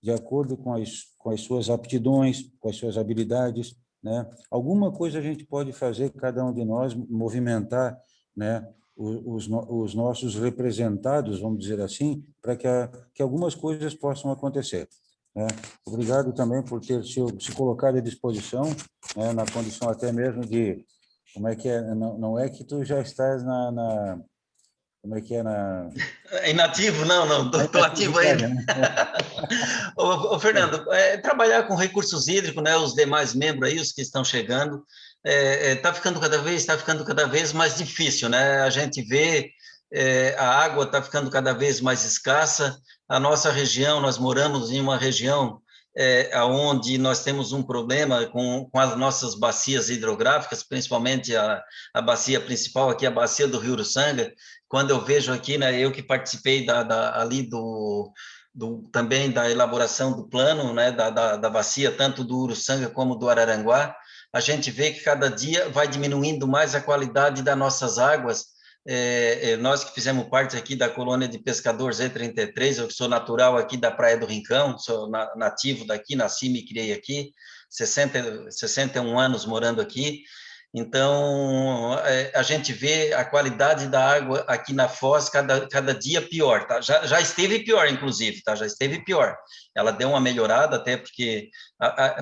de acordo com as suas aptidões, com as suas habilidades, né? Alguma coisa a gente pode fazer, cada um de nós movimentar, né, os nossos representados, vamos dizer assim, para que algumas coisas possam acontecer, né? Obrigado também por ter se colocado à disposição, né, na condição até mesmo de, como é que é, não é que tu já estás como é que é Inativo? Não, estou ativo ainda. Né? Ô, Fernando, trabalhar com recursos hídricos, né, os demais membros aí, os que estão chegando, está ficando cada vez mais difícil, né? A gente vê a água está ficando cada vez mais escassa. A nossa região, nós moramos em uma região onde nós temos um problema com as nossas bacias hidrográficas, principalmente a bacia principal aqui, a bacia do Rio Uruçanga. Quando eu vejo aqui, né, eu que participei ali também da elaboração do plano, né, da bacia, tanto do Uruçanga como do Araranguá, a gente vê que cada dia vai diminuindo mais a qualidade das nossas águas. Nós que fizemos parte aqui da colônia de pescador Z33, eu que sou natural aqui da Praia do Rincão, sou nativo daqui, nasci e me criei aqui, 61 anos morando aqui, Então, a gente vê a qualidade da água aqui na Foz cada dia pior, tá? Já esteve pior, inclusive, tá? Já esteve pior. Ela deu uma melhorada, até porque,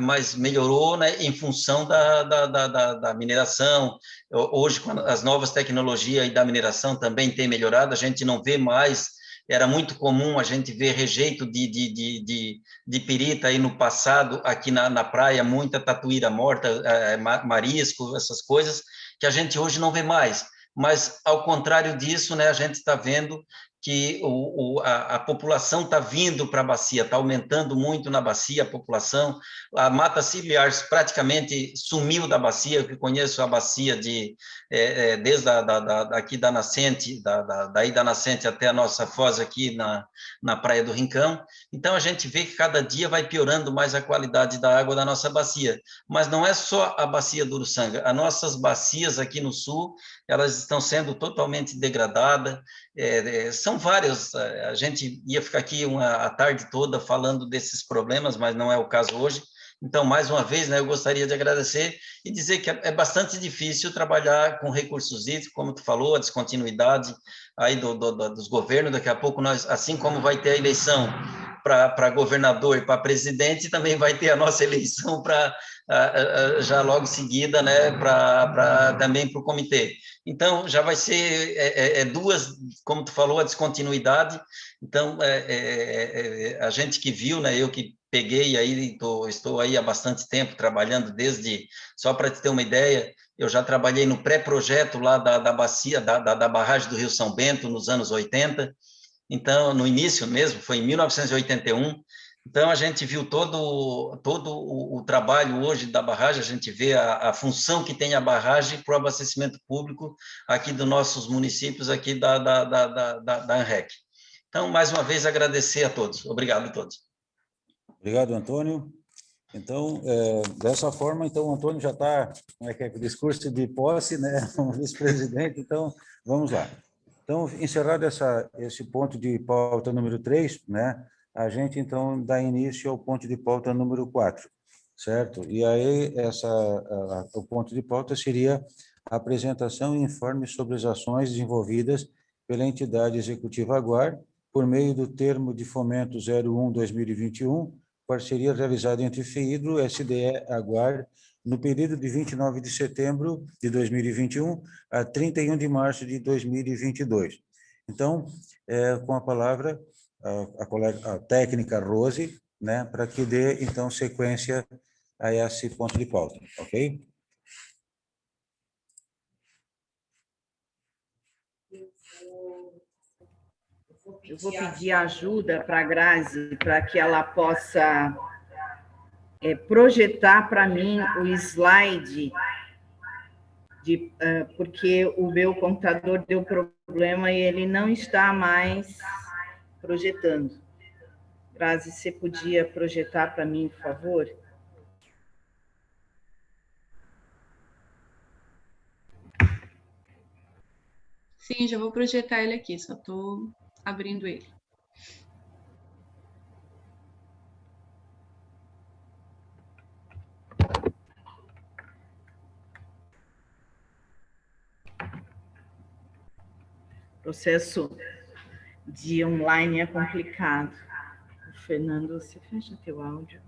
mas melhorou, né, em função da mineração. Hoje, com as novas tecnologias da mineração também tem melhorado, a gente não vê mais. Era muito comum a gente ver rejeito de pirita aí no passado, aqui na praia, muita tatuíra morta, marisco, essas coisas, que a gente hoje não vê mais. Mas, ao contrário disso, né, a gente está vendo que a população está vindo para a bacia, está aumentando muito na bacia a população. A mata ciliar praticamente sumiu da bacia. Eu conheço a bacia desde aqui da nascente, daí da nascente até a nossa foz aqui na Praia do Rincão. Então, a gente vê que cada dia vai piorando mais a qualidade da água da nossa bacia. Mas não é só a bacia do Uruçanga. As nossas bacias aqui no sul, elas estão sendo totalmente degradadas. São várias, a gente ia ficar aqui a tarde toda falando desses problemas, mas não é o caso hoje. Então, mais uma vez, né, eu gostaria de agradecer e dizer que é bastante difícil trabalhar com recursos hídricos, como tu falou, a descontinuidade aí dos governos. Daqui a pouco nós, assim como vai ter a eleição para governador e para presidente, também vai ter a nossa eleição já logo seguida, né, também para o comitê. Então, já vai ser duas, como tu falou, a descontinuidade. Então, a gente que viu, né, eu que peguei aí, estou aí há bastante tempo trabalhando só para te ter uma ideia, eu já trabalhei no pré-projeto lá da bacia, da barragem do Rio São Bento, nos anos 80, então, no início mesmo, foi em 1981, então a gente viu todo o trabalho hoje da barragem, a gente vê a função que tem a barragem para o abastecimento público aqui dos nossos municípios, aqui da ANREC. Então, mais uma vez, agradecer a todos. Obrigado a todos. Obrigado, Antônio. Então, dessa forma, então, o Antônio já está, com o discurso de posse, né, como vice-presidente, então, vamos lá. Então, encerrado esse ponto de pauta número 3, né, a gente, então, dá início ao ponto de pauta número 4, certo? E aí, o ponto de pauta seria a apresentação e informe sobre as ações desenvolvidas pela entidade executiva AGUAR, por meio do termo de fomento 01-2021, parceria realizada entre FEIDRO, SDE, AGUAR, no período de 29 de setembro de 2021 a 31 de março de 2022. Então, com a palavra, a técnica Rose, né, para que dê, então, sequência a esse ponto de pauta, ok? Eu vou pedir ajuda para a Grazi, para que ela possa projetar para mim o slide, porque o meu computador deu problema e ele não está mais projetando. Grazi, você podia projetar para mim, por favor? Sim, já vou projetar ele aqui, só estou abrindo ele. Processo de online é complicado. Fernando, você fecha teu áudio.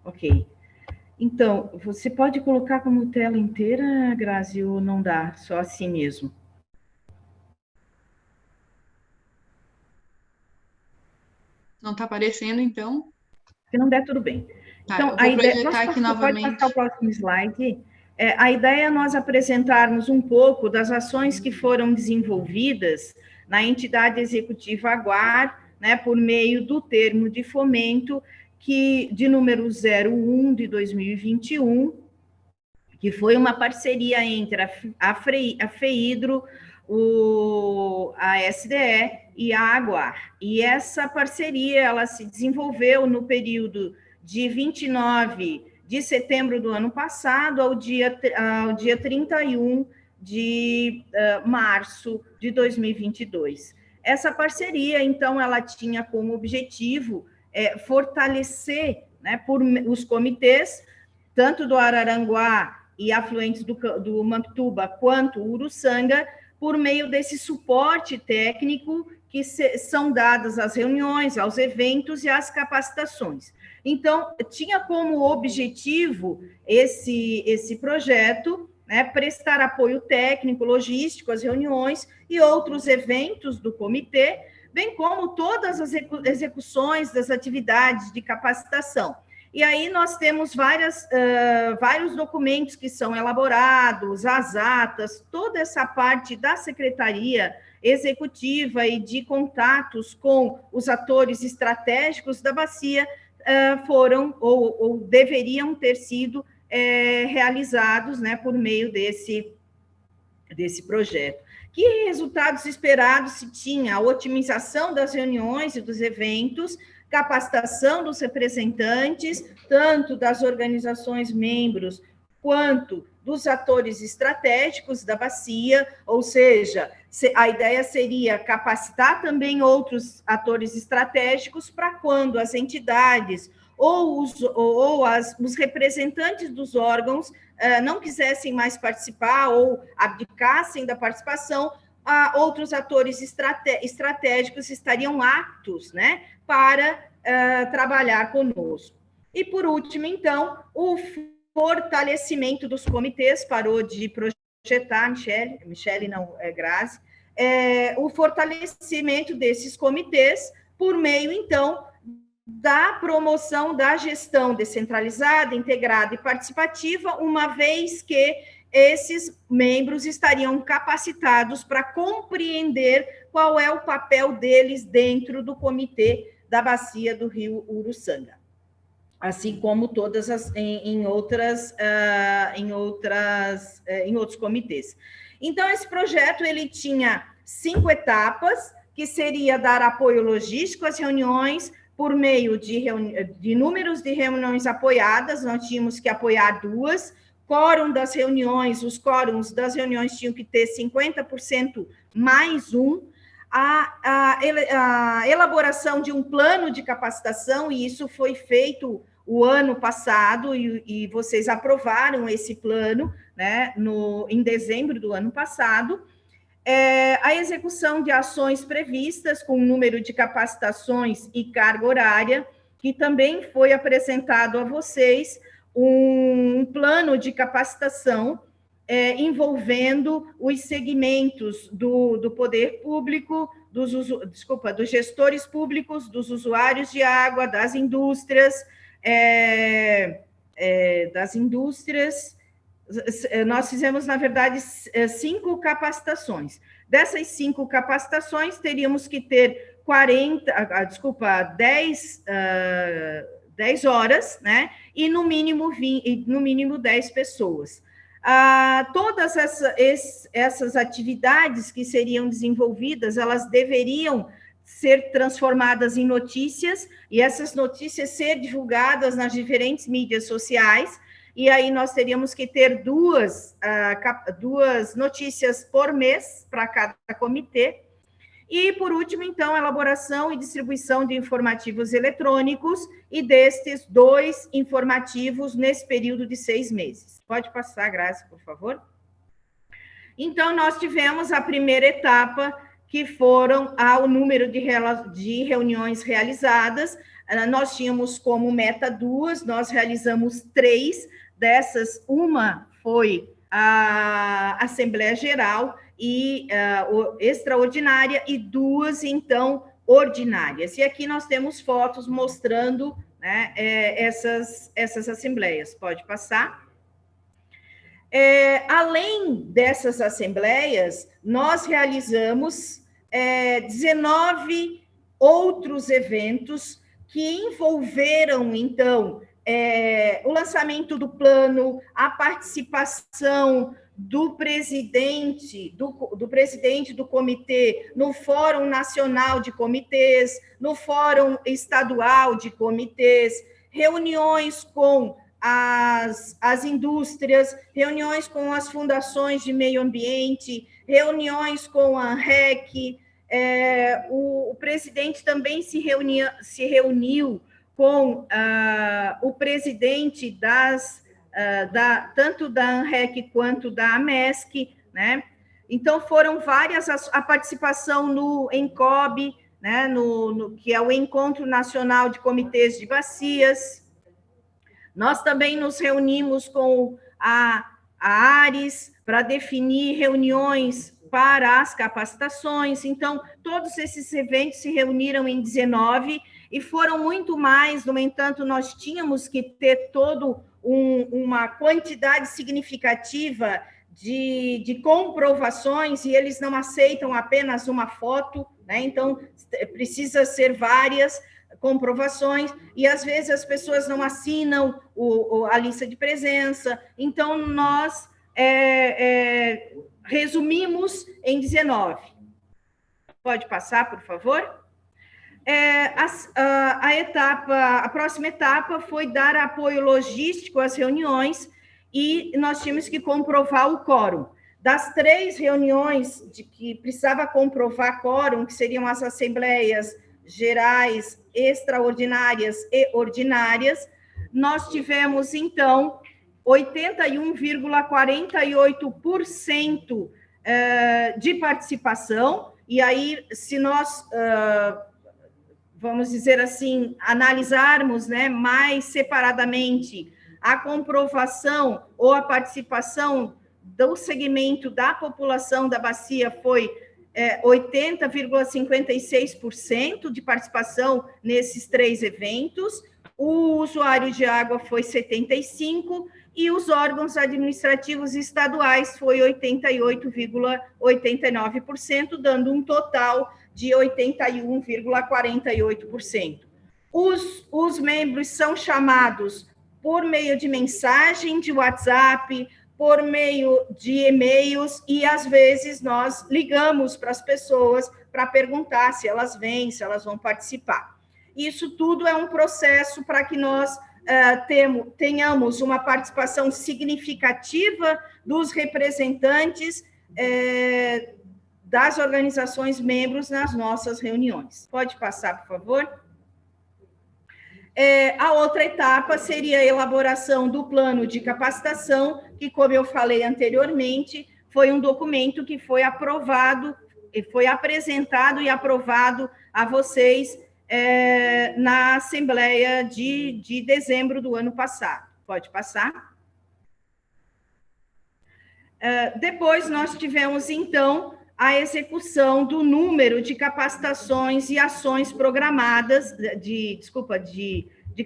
Ok. Então, você pode colocar como tela inteira, Grazi, ou não dá? Só assim mesmo? Não está aparecendo, então? Se não der, tudo bem. Tá, então, a ideia... aqui novamente. Pode passar o próximo slide. A ideia é nós apresentarmos um pouco das ações que foram desenvolvidas na entidade executiva AGUAR, né, por meio do termo de fomento de número 01 de 2021, que foi uma parceria entre a FEIDRO, a SDE e a AGUAR. E essa parceria ela se desenvolveu no período de 29 de setembro do ano passado ao dia 31 de março de 2022. Essa parceria, então, ela tinha como objetivo fortalecer, né, por os comitês, tanto do Araranguá e afluentes do Mamptuba, quanto Uruçanga, por meio desse suporte técnico que são dadas às reuniões, aos eventos e às capacitações. Então, tinha como objetivo esse projeto, né, prestar apoio técnico, logístico às reuniões e outros eventos do comitê, bem como todas as execuções das atividades de capacitação. E aí nós temos vários documentos que são elaborados, as atas, toda essa parte da Secretaria Executiva e de contatos com os atores estratégicos da bacia foram ou deveriam ter sido realizados, né, por meio desse projeto. Que resultados esperados se tinha? A otimização das reuniões e dos eventos, capacitação dos representantes, tanto das organizações membros, quanto dos atores estratégicos da bacia, ou seja, a ideia seria capacitar também outros atores estratégicos para quando as entidades ou os representantes dos órgãos não quisessem mais participar ou abdicassem da participação, outros atores estratégicos estariam aptos, né, para trabalhar conosco. E, por último, então, o fortalecimento dos comitês, parou de projetar, Michele não, Grazi, o fortalecimento desses comitês por meio, então, da promoção da gestão descentralizada, integrada e participativa, uma vez que esses membros estariam capacitados para compreender qual é o papel deles dentro do comitê da bacia do Rio Uruçanga, assim como todas em outros comitês. Então, esse projeto ele tinha 5 etapas, que seria dar apoio logístico às reuniões, por meio de números de reuniões apoiadas, nós tínhamos que apoiar 2, quórum das reuniões, os quórums das reuniões tinham que ter 50% mais 1, a elaboração de um plano de capacitação, e isso foi feito o ano passado, e vocês aprovaram esse plano, né, em dezembro do ano passado, a execução de ações previstas com número de capacitações e carga horária, que também foi apresentado a vocês um plano de capacitação envolvendo os segmentos do poder público, dos gestores públicos, dos usuários de água, das indústrias, nós fizemos, na verdade, 5 capacitações. Dessas 5 capacitações, teríamos que ter 10 horas, né? E no mínimo 10 pessoas. Todas essas atividades que seriam desenvolvidas, elas deveriam ser transformadas em notícias, e essas notícias ser divulgadas nas diferentes mídias sociais, e aí nós teríamos que ter 2 notícias por mês para cada comitê. E, por último, então, elaboração e distribuição de informativos eletrônicos, e destes 2 informativos nesse período de 6 meses. Pode passar, Grazi, por favor. Então, nós tivemos a primeira etapa, que foram ao número de reuniões realizadas. Nós tínhamos como meta 2, nós realizamos 3, dessas, uma foi a Assembleia Geral e extraordinária, e 2, então, ordinárias. E aqui nós temos fotos mostrando, né, essas assembleias. Pode passar. Além dessas assembleias, nós realizamos 19 outros eventos que envolveram, então, o lançamento do plano, a participação do presidente do comitê no Fórum Nacional de Comitês, no Fórum Estadual de Comitês, reuniões com as indústrias, reuniões com as fundações de meio ambiente, reuniões com a ANREC. O presidente também se reuniu com o presidente tanto da ANREC quanto da AMESC, né? Então, foram várias a participação no ENCOB, né? Que é o Encontro Nacional de Comitês de Bacias. Nós também nos reunimos com a ARES para definir reuniões para as capacitações. Então, todos esses eventos se reuniram em 19 e foram muito mais. No entanto, nós tínhamos que ter uma quantidade significativa de comprovações, e eles não aceitam apenas uma foto, né? Então, precisa ser várias comprovações, e às vezes as pessoas não assinam a lista de presença. Então, nós resumimos em 19. Pode passar, por favor? A próxima etapa foi dar apoio logístico às reuniões, e nós tínhamos que comprovar o quórum. Das 3 reuniões de que precisava comprovar quórum, que seriam as assembleias gerais, extraordinárias e ordinárias, nós tivemos, então, 81,48% de participação, e aí, se nós, vamos dizer assim, analisarmos, né, mais separadamente a comprovação ou a participação do segmento da população da bacia, foi 80,56% de participação nesses 3 eventos. O usuário de água foi 75%, e os órgãos administrativos estaduais foi 88,89%, dando um total de 81,48%. Os membros são chamados por meio de mensagem de WhatsApp, por meio de e-mails, e às vezes nós ligamos para as pessoas para perguntar se elas vêm, se elas vão participar. Isso tudo é um processo para que nós tenhamos uma participação significativa dos representantes das organizações membros nas nossas reuniões. Pode passar, por favor? A outra etapa seria a elaboração do plano de capacitação, que, como eu falei anteriormente, foi um documento que foi aprovado, foi apresentado e aprovado a vocês na Assembleia de dezembro do ano passado. Pode passar? Depois, nós tivemos, então, a execução do número de capacitações e ações programadas, de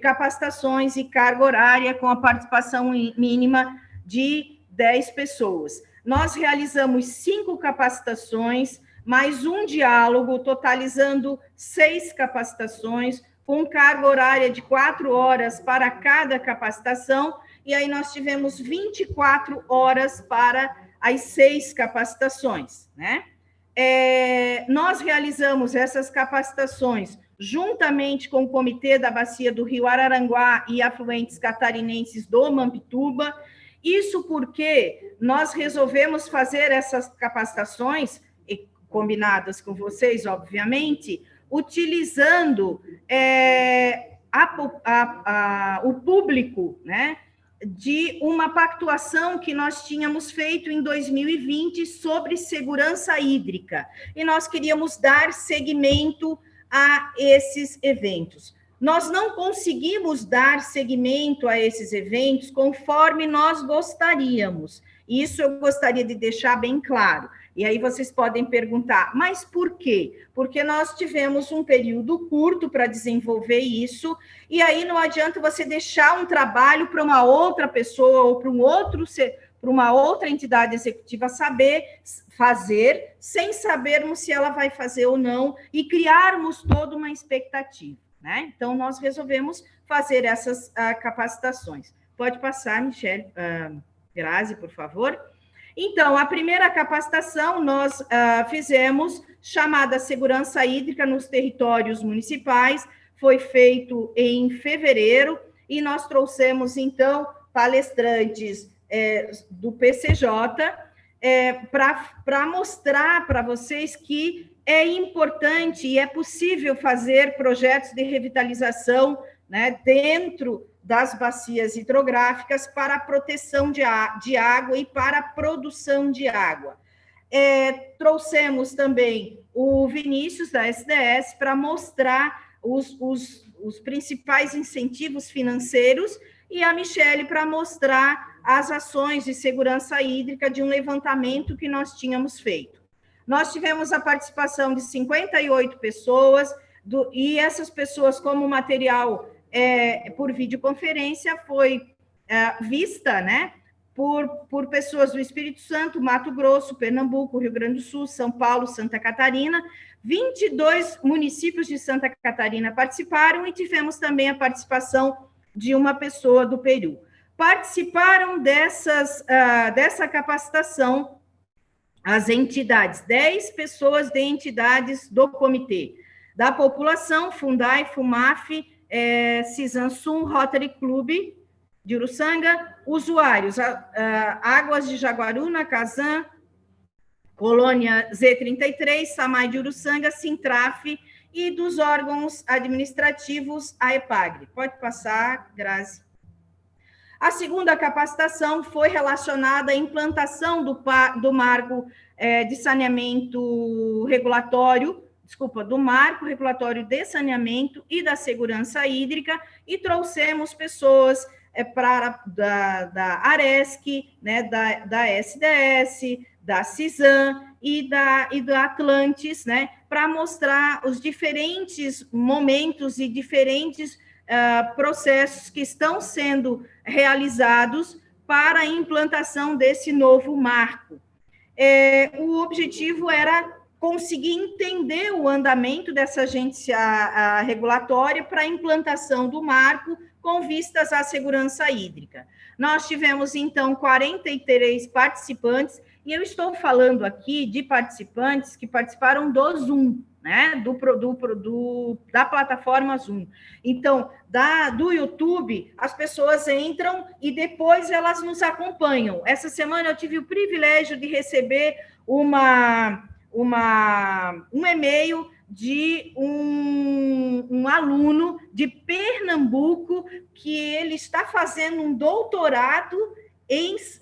capacitações e carga horária com a participação mínima de 10 pessoas. Nós realizamos 5 capacitações, mais um diálogo, totalizando 6 capacitações, com carga horária de 4 horas para cada capacitação, e aí nós tivemos 24 horas para as 6 capacitações, né? Nós realizamos essas capacitações juntamente com o Comitê da Bacia do Rio Araranguá e afluentes catarinenses do Mampituba. Isso porque nós resolvemos fazer essas capacitações, combinadas com vocês, obviamente, utilizando o público, né, de uma pactuação que nós tínhamos feito em 2020 sobre segurança hídrica, e nós queríamos dar seguimento a esses eventos. Nós não conseguimos dar seguimento a esses eventos conforme nós gostaríamos. Isso eu gostaria de deixar bem claro. E aí vocês podem perguntar, mas por quê? Porque nós tivemos um período curto para desenvolver isso, e aí não adianta você deixar um trabalho para uma outra pessoa ou para uma outra entidade executiva fazer, sem sabermos se ela vai fazer ou não, e criarmos toda uma expectativa, né? Então, nós resolvemos fazer essas capacitações. Pode passar, Michele Grazi, por favor. Então, a primeira capacitação nós fizemos, chamada Segurança Hídrica nos Territórios Municipais, foi feito em fevereiro, e nós trouxemos, então, palestrantes do PCJ para mostrar para vocês que é importante e é possível fazer projetos de revitalização, né, dentro das bacias hidrográficas para a proteção de água e para a produção de água. Trouxemos também o Vinícius, da SDS, para mostrar os principais incentivos financeiros, e a Michele para mostrar as ações de segurança hídrica de um levantamento que nós tínhamos feito. Nós tivemos a participação de 58 pessoas, e essas pessoas, como material por videoconferência, foi vista, né, por pessoas do Espírito Santo, Mato Grosso, Pernambuco, Rio Grande do Sul, São Paulo, Santa Catarina. 22 municípios de Santa Catarina participaram, e tivemos também a participação de uma pessoa do Peru. Participaram dessa capacitação as entidades, 10 pessoas de entidades do comitê, da população, Fundai, FUMAF, Cisansum, Rotary Club de Uruçanga, usuários, Águas de Jaguaruna, Kazan, Colônia Z33, Samai de Uruçanga, Sintraf, e dos órgãos administrativos, a EPAGRE. Pode passar, Grazi. A segunda capacitação foi relacionada à implantação do marco de saneamento regulatório, do marco regulatório de saneamento e da segurança hídrica, e trouxemos pessoas da ARESC, né, da SDS, da CISAM e da Atlantis, né, para mostrar os diferentes momentos e diferentes processos que estão sendo realizados para a implantação desse novo marco. O objetivo era conseguir entender o andamento dessa agência regulatória para a implantação do marco com vistas à segurança hídrica. Nós tivemos, então, 43 participantes, e eu estou falando aqui de participantes que participaram do Zoom, né, da plataforma Zoom. Então, do YouTube, as pessoas entram e depois elas nos acompanham. Essa semana eu tive o privilégio de receber um e-mail de um aluno de Pernambuco, que ele está fazendo um doutorado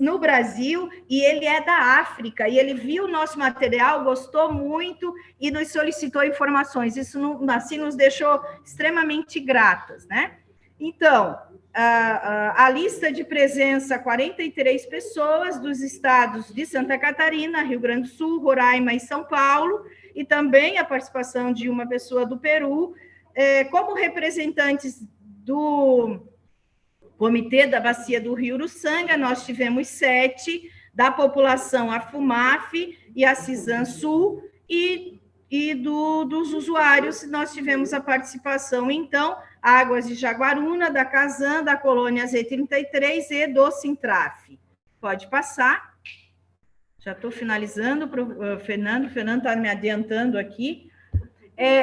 no Brasil, e ele é da África, e ele viu o nosso material, gostou muito e nos solicitou informações. Isso assim nos deixou extremamente gratas, né? Então, a lista de presença, 43 pessoas dos estados de Santa Catarina, Rio Grande do Sul, Roraima e São Paulo, e também a participação de uma pessoa do Peru, como representantes do Comitê da Bacia do Rio Uruçanga. Nós tivemos 7, da população, a FUMAF e a Cisansul, e dos usuários, nós tivemos a participação, então, Águas de Jaguaruna, da Kazan, da Colônia Z33 e do Sintraf. Pode passar. Já estou finalizando para o Fernando. O Fernando está me adiantando aqui.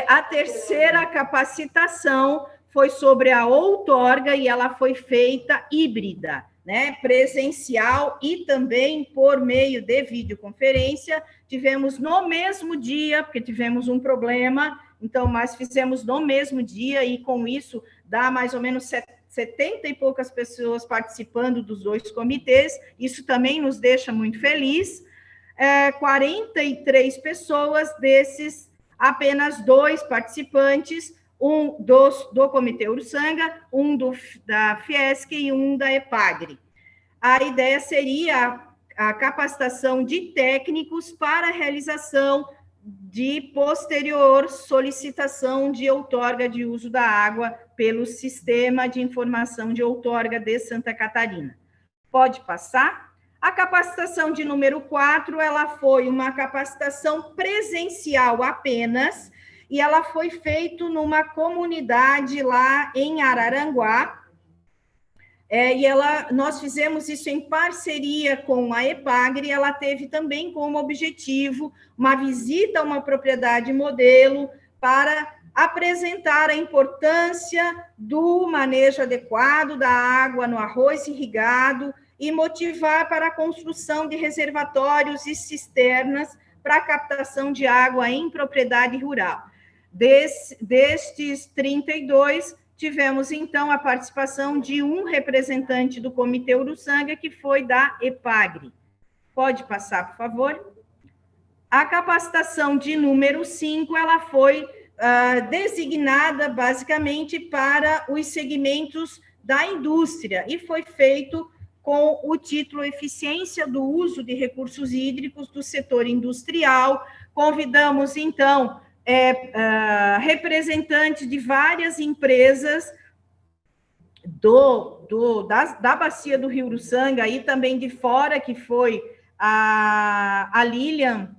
A terceira capacitação foi sobre a outorga, e ela foi feita híbrida, né, presencial e também por meio de videoconferência. Tivemos no mesmo dia, porque tivemos um problema, então, mas fizemos no mesmo dia, e com isso dá mais ou menos 70 e poucas pessoas participando dos 2 comitês. Isso também nos deixa muito feliz. 43 pessoas, desses apenas 2 participantes, um do Comitê Uruçanga, um da Fiesc e um da EPAGRE. A ideia seria a capacitação de técnicos para a realização de posterior solicitação de outorga de uso da água pelo Sistema de Informação de Outorga de Santa Catarina. Pode passar? A capacitação de número 4, ela foi uma capacitação presencial apenas, e ela foi feita numa comunidade lá em Araranguá, nós fizemos isso em parceria com a EPAGRE. Ela teve também como objetivo uma visita a uma propriedade modelo para apresentar a importância do manejo adequado da água no arroz irrigado e motivar para a construção de reservatórios e cisternas para a captação de água em propriedade rural. Destes 32, tivemos, então, a participação de um representante do Comitê Uruçanga, que foi da EPAGRE. Pode passar, por favor? A capacitação de número 5, ela foi designada, basicamente, para os segmentos da indústria, e foi feito com o título Eficiência do Uso de Recursos Hídricos do Setor Industrial. Convidamos, então, representantes de várias empresas da Bacia do Rio Uruçanga e também de fora, que foi a Lilian,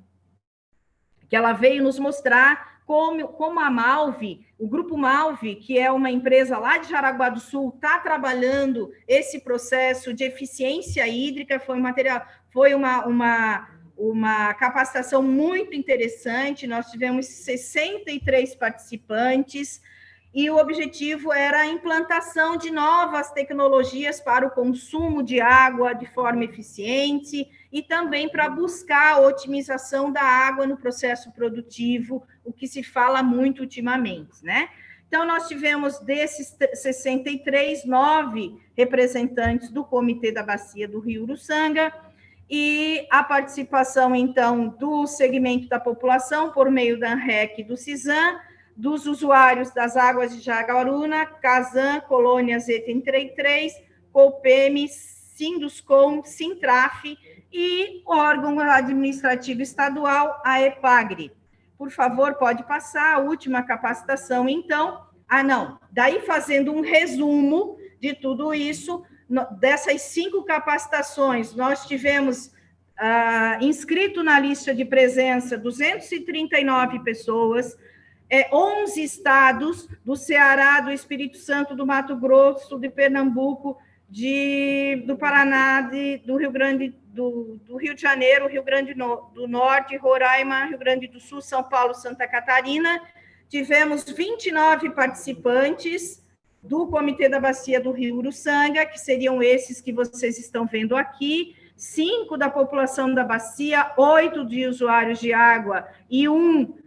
que ela veio nos mostrar como a Malve, o Grupo Malve, que é uma empresa lá de Jaraguá do Sul, está trabalhando esse processo de eficiência hídrica. Foi uma capacitação muito interessante. Nós tivemos 63 participantes, e o objetivo era a implantação de novas tecnologias para o consumo de água de forma eficiente e também para buscar a otimização da água no processo produtivo, o que se fala muito ultimamente, né? Então, nós tivemos desses 63, 9 representantes do Comitê da Bacia do Rio Uruçanga, e a participação, então, do segmento da população por meio da ANREC e do CISAM, dos usuários das águas de Jaguaruna, CASAM, Colônia Z33, COPEM, Sinduscom, Sintraf e órgão administrativo estadual, a EPAGRE. Por favor, pode passar a última capacitação, então. Daí fazendo um resumo de tudo isso, dessas 5 capacitações, nós tivemos inscrito na lista de presença 239 pessoas, 11 estados, do Ceará, do Espírito Santo, do Mato Grosso, de Pernambuco, do Paraná, do Rio Grande, do Rio de Janeiro, Rio Grande do Norte, Roraima, Rio Grande do Sul, São Paulo, Santa Catarina. Tivemos 29 participantes do Comitê da Bacia do Rio Uruçanga, que seriam esses que vocês estão vendo aqui, 5 da população da bacia, 8 de usuários de água e 1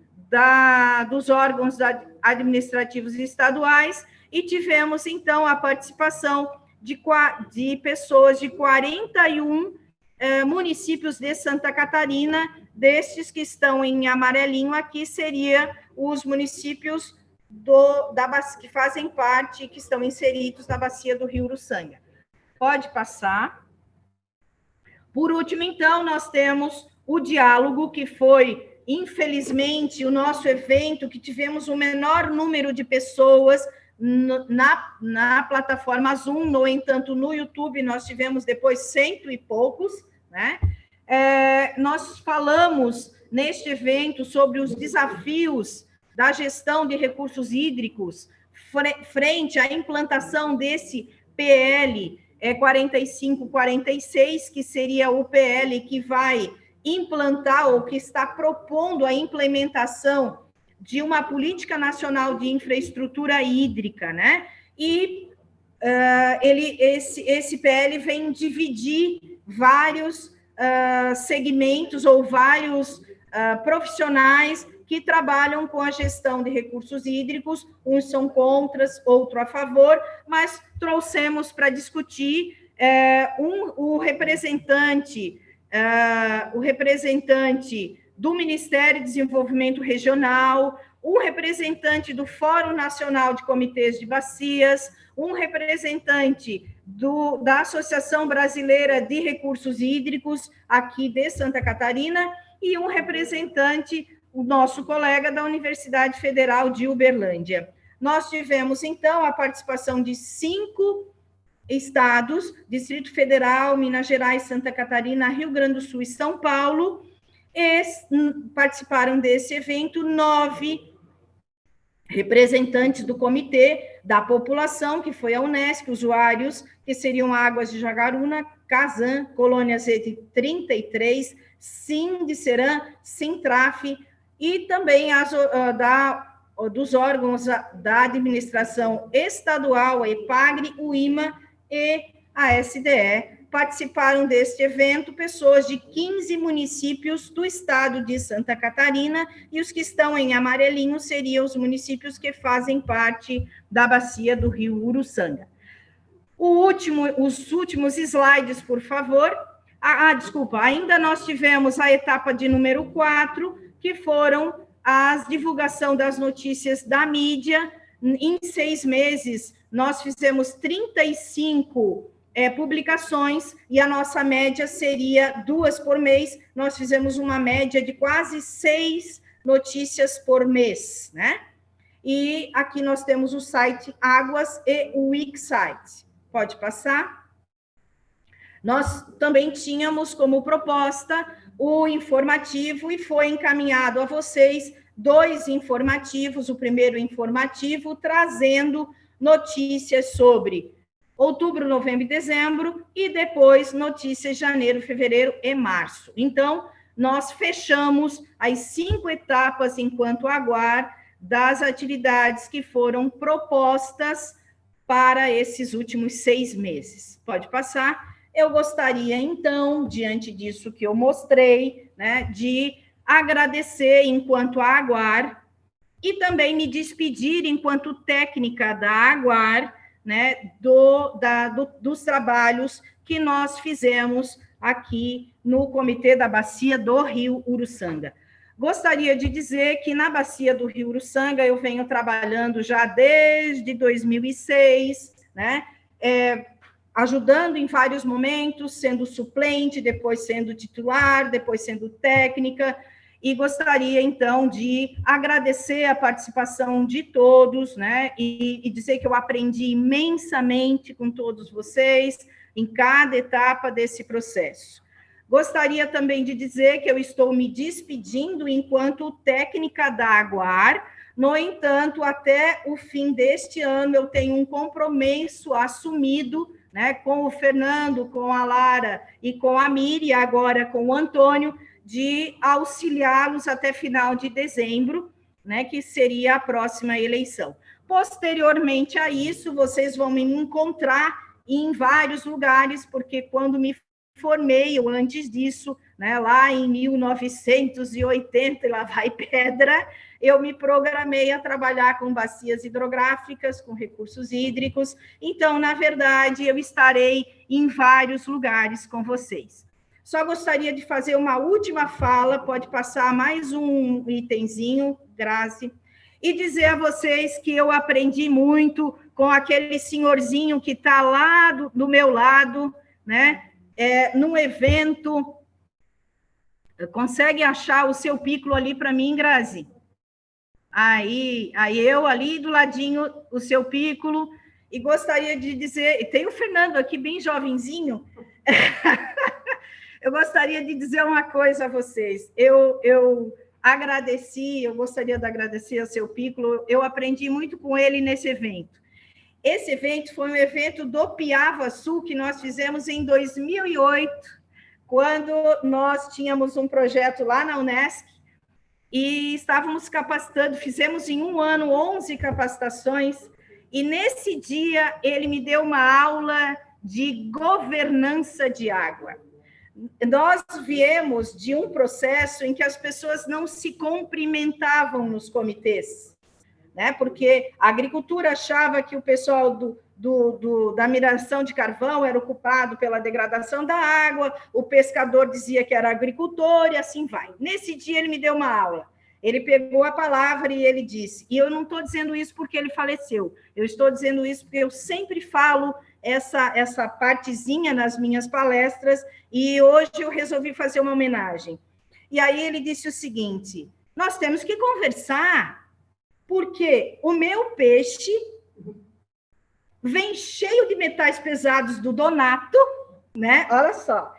dos órgãos administrativos estaduais, e tivemos, então, a participação de pessoas de 41 municípios de Santa Catarina. Destes que estão em amarelinho aqui, seriam os municípios que fazem parte, que estão inseridos na Bacia do Rio Uruçanga. Pode passar. Por último, então, nós temos o diálogo, que foi, infelizmente, o nosso evento que tivemos o menor número de pessoas na plataforma Zoom. No entanto, no YouTube, nós tivemos depois 100 e poucos, né? Nós falamos neste evento sobre os desafios da gestão de recursos hídricos frente à implantação desse PL 4546, que seria o PL que vai implantar, ou que está propondo a implementação de uma política nacional de infraestrutura hídrica, né? E esse PL vem dividir vários segmentos ou vários profissionais que trabalham com a gestão de recursos hídricos. Uns são contra, outro a favor, mas trouxemos para discutir o representante do Ministério de Desenvolvimento Regional, um representante do Fórum Nacional de Comitês de Bacias, um representante da Associação Brasileira de Recursos Hídricos, aqui de Santa Catarina, e um representante, o nosso colega da Universidade Federal de Uberlândia. Nós tivemos, então, a participação de 5 estados, Distrito Federal, Minas Gerais, Santa Catarina, Rio Grande do Sul e São Paulo. Participaram desse evento 9 representantes do comitê da população, que foi a Unesp, usuários, que seriam Águas de Jaguaruna, CASAM, Colônia Z33, Sindiceram, Sintraf, e também dos órgãos da administração estadual, a EPAGRE, o IMA e a SDE. Participaram deste evento pessoas de 15 municípios do estado de Santa Catarina, e os que estão em amarelinho seriam os municípios que fazem parte da bacia do rio Uruçanga. Os últimos slides, por favor. Desculpa, ainda nós tivemos a etapa de número 4, que foram a divulgação das notícias da mídia. Em 6 meses, nós fizemos 35 publicações, e a nossa média seria 2 por mês. Nós fizemos uma média de quase 6 notícias por mês, né? E aqui nós temos o site Águas e o Wixsite. Pode passar. Nós também tínhamos como proposta o informativo, e foi encaminhado a vocês 2 informativos. O primeiro informativo trazendo notícias sobre outubro, novembro e dezembro, e depois notícias janeiro, fevereiro e março. Então, nós fechamos as 5 etapas enquanto AGUAR das atividades que foram propostas para esses últimos 6 meses. Pode passar. Eu gostaria, então, diante disso que eu mostrei, né, de agradecer enquanto AGUAR e também me despedir enquanto técnica da AGUAR, né, dos trabalhos que nós fizemos aqui no Comitê da Bacia do Rio Uruçanga. Gostaria de dizer que na Bacia do Rio Uruçanga eu venho trabalhando já desde 2006, né, ajudando em vários momentos, sendo suplente, depois sendo titular, depois sendo técnica, e gostaria, então, de agradecer a participação de todos, né, e dizer que eu aprendi imensamente com todos vocês em cada etapa desse processo. Gostaria também de dizer que eu estou me despedindo enquanto técnica da AGUAR. No entanto, até o fim deste ano, eu tenho um compromisso assumido, né, com o Fernando, com a Lara e com a Miri, agora com o Antônio, de auxiliá-los até final de dezembro, né, que seria a próxima eleição. Posteriormente a isso, vocês vão me encontrar em vários lugares, porque quando me formei, ou antes disso, né, lá em 1980, e lá vai pedra, eu me programei a trabalhar com bacias hidrográficas, com recursos hídricos. Então, na verdade, eu estarei em vários lugares com vocês. Só gostaria de fazer uma última fala, pode passar mais um itemzinho, Grazi, e dizer a vocês que eu aprendi muito com aquele senhorzinho que está lá do meu lado, né? Num evento. Consegue achar o seu pículo ali para mim, Grazi? Aí eu ali do ladinho, o seu pículo, e gostaria de dizer, tem o Fernando aqui bem jovenzinho, eu gostaria de dizer uma coisa a vocês, eu gostaria de agradecer ao seu pículo, eu aprendi muito com ele nesse evento. Esse evento foi um evento do Piava Sul, que nós fizemos em 2008, quando nós tínhamos um projeto lá na Unesc, e estávamos capacitando, fizemos em um ano 11 capacitações, e nesse dia ele me deu uma aula de governança de água. Nós viemos de um processo em que as pessoas não se cumprimentavam nos comitês, né? Porque a agricultura achava que o pessoal da mineração de carvão era ocupado pela degradação da água, o pescador dizia que era agricultor, e assim vai. Nesse dia ele me deu uma aula, ele pegou a palavra e ele disse, e eu não estou dizendo isso porque ele faleceu, eu estou dizendo isso porque eu sempre falo essa partezinha nas minhas palestras, e hoje eu resolvi fazer uma homenagem. E aí ele disse o seguinte, nós temos que conversar, porque o meu peixe vem cheio de metais pesados do Donato, né? Olha só.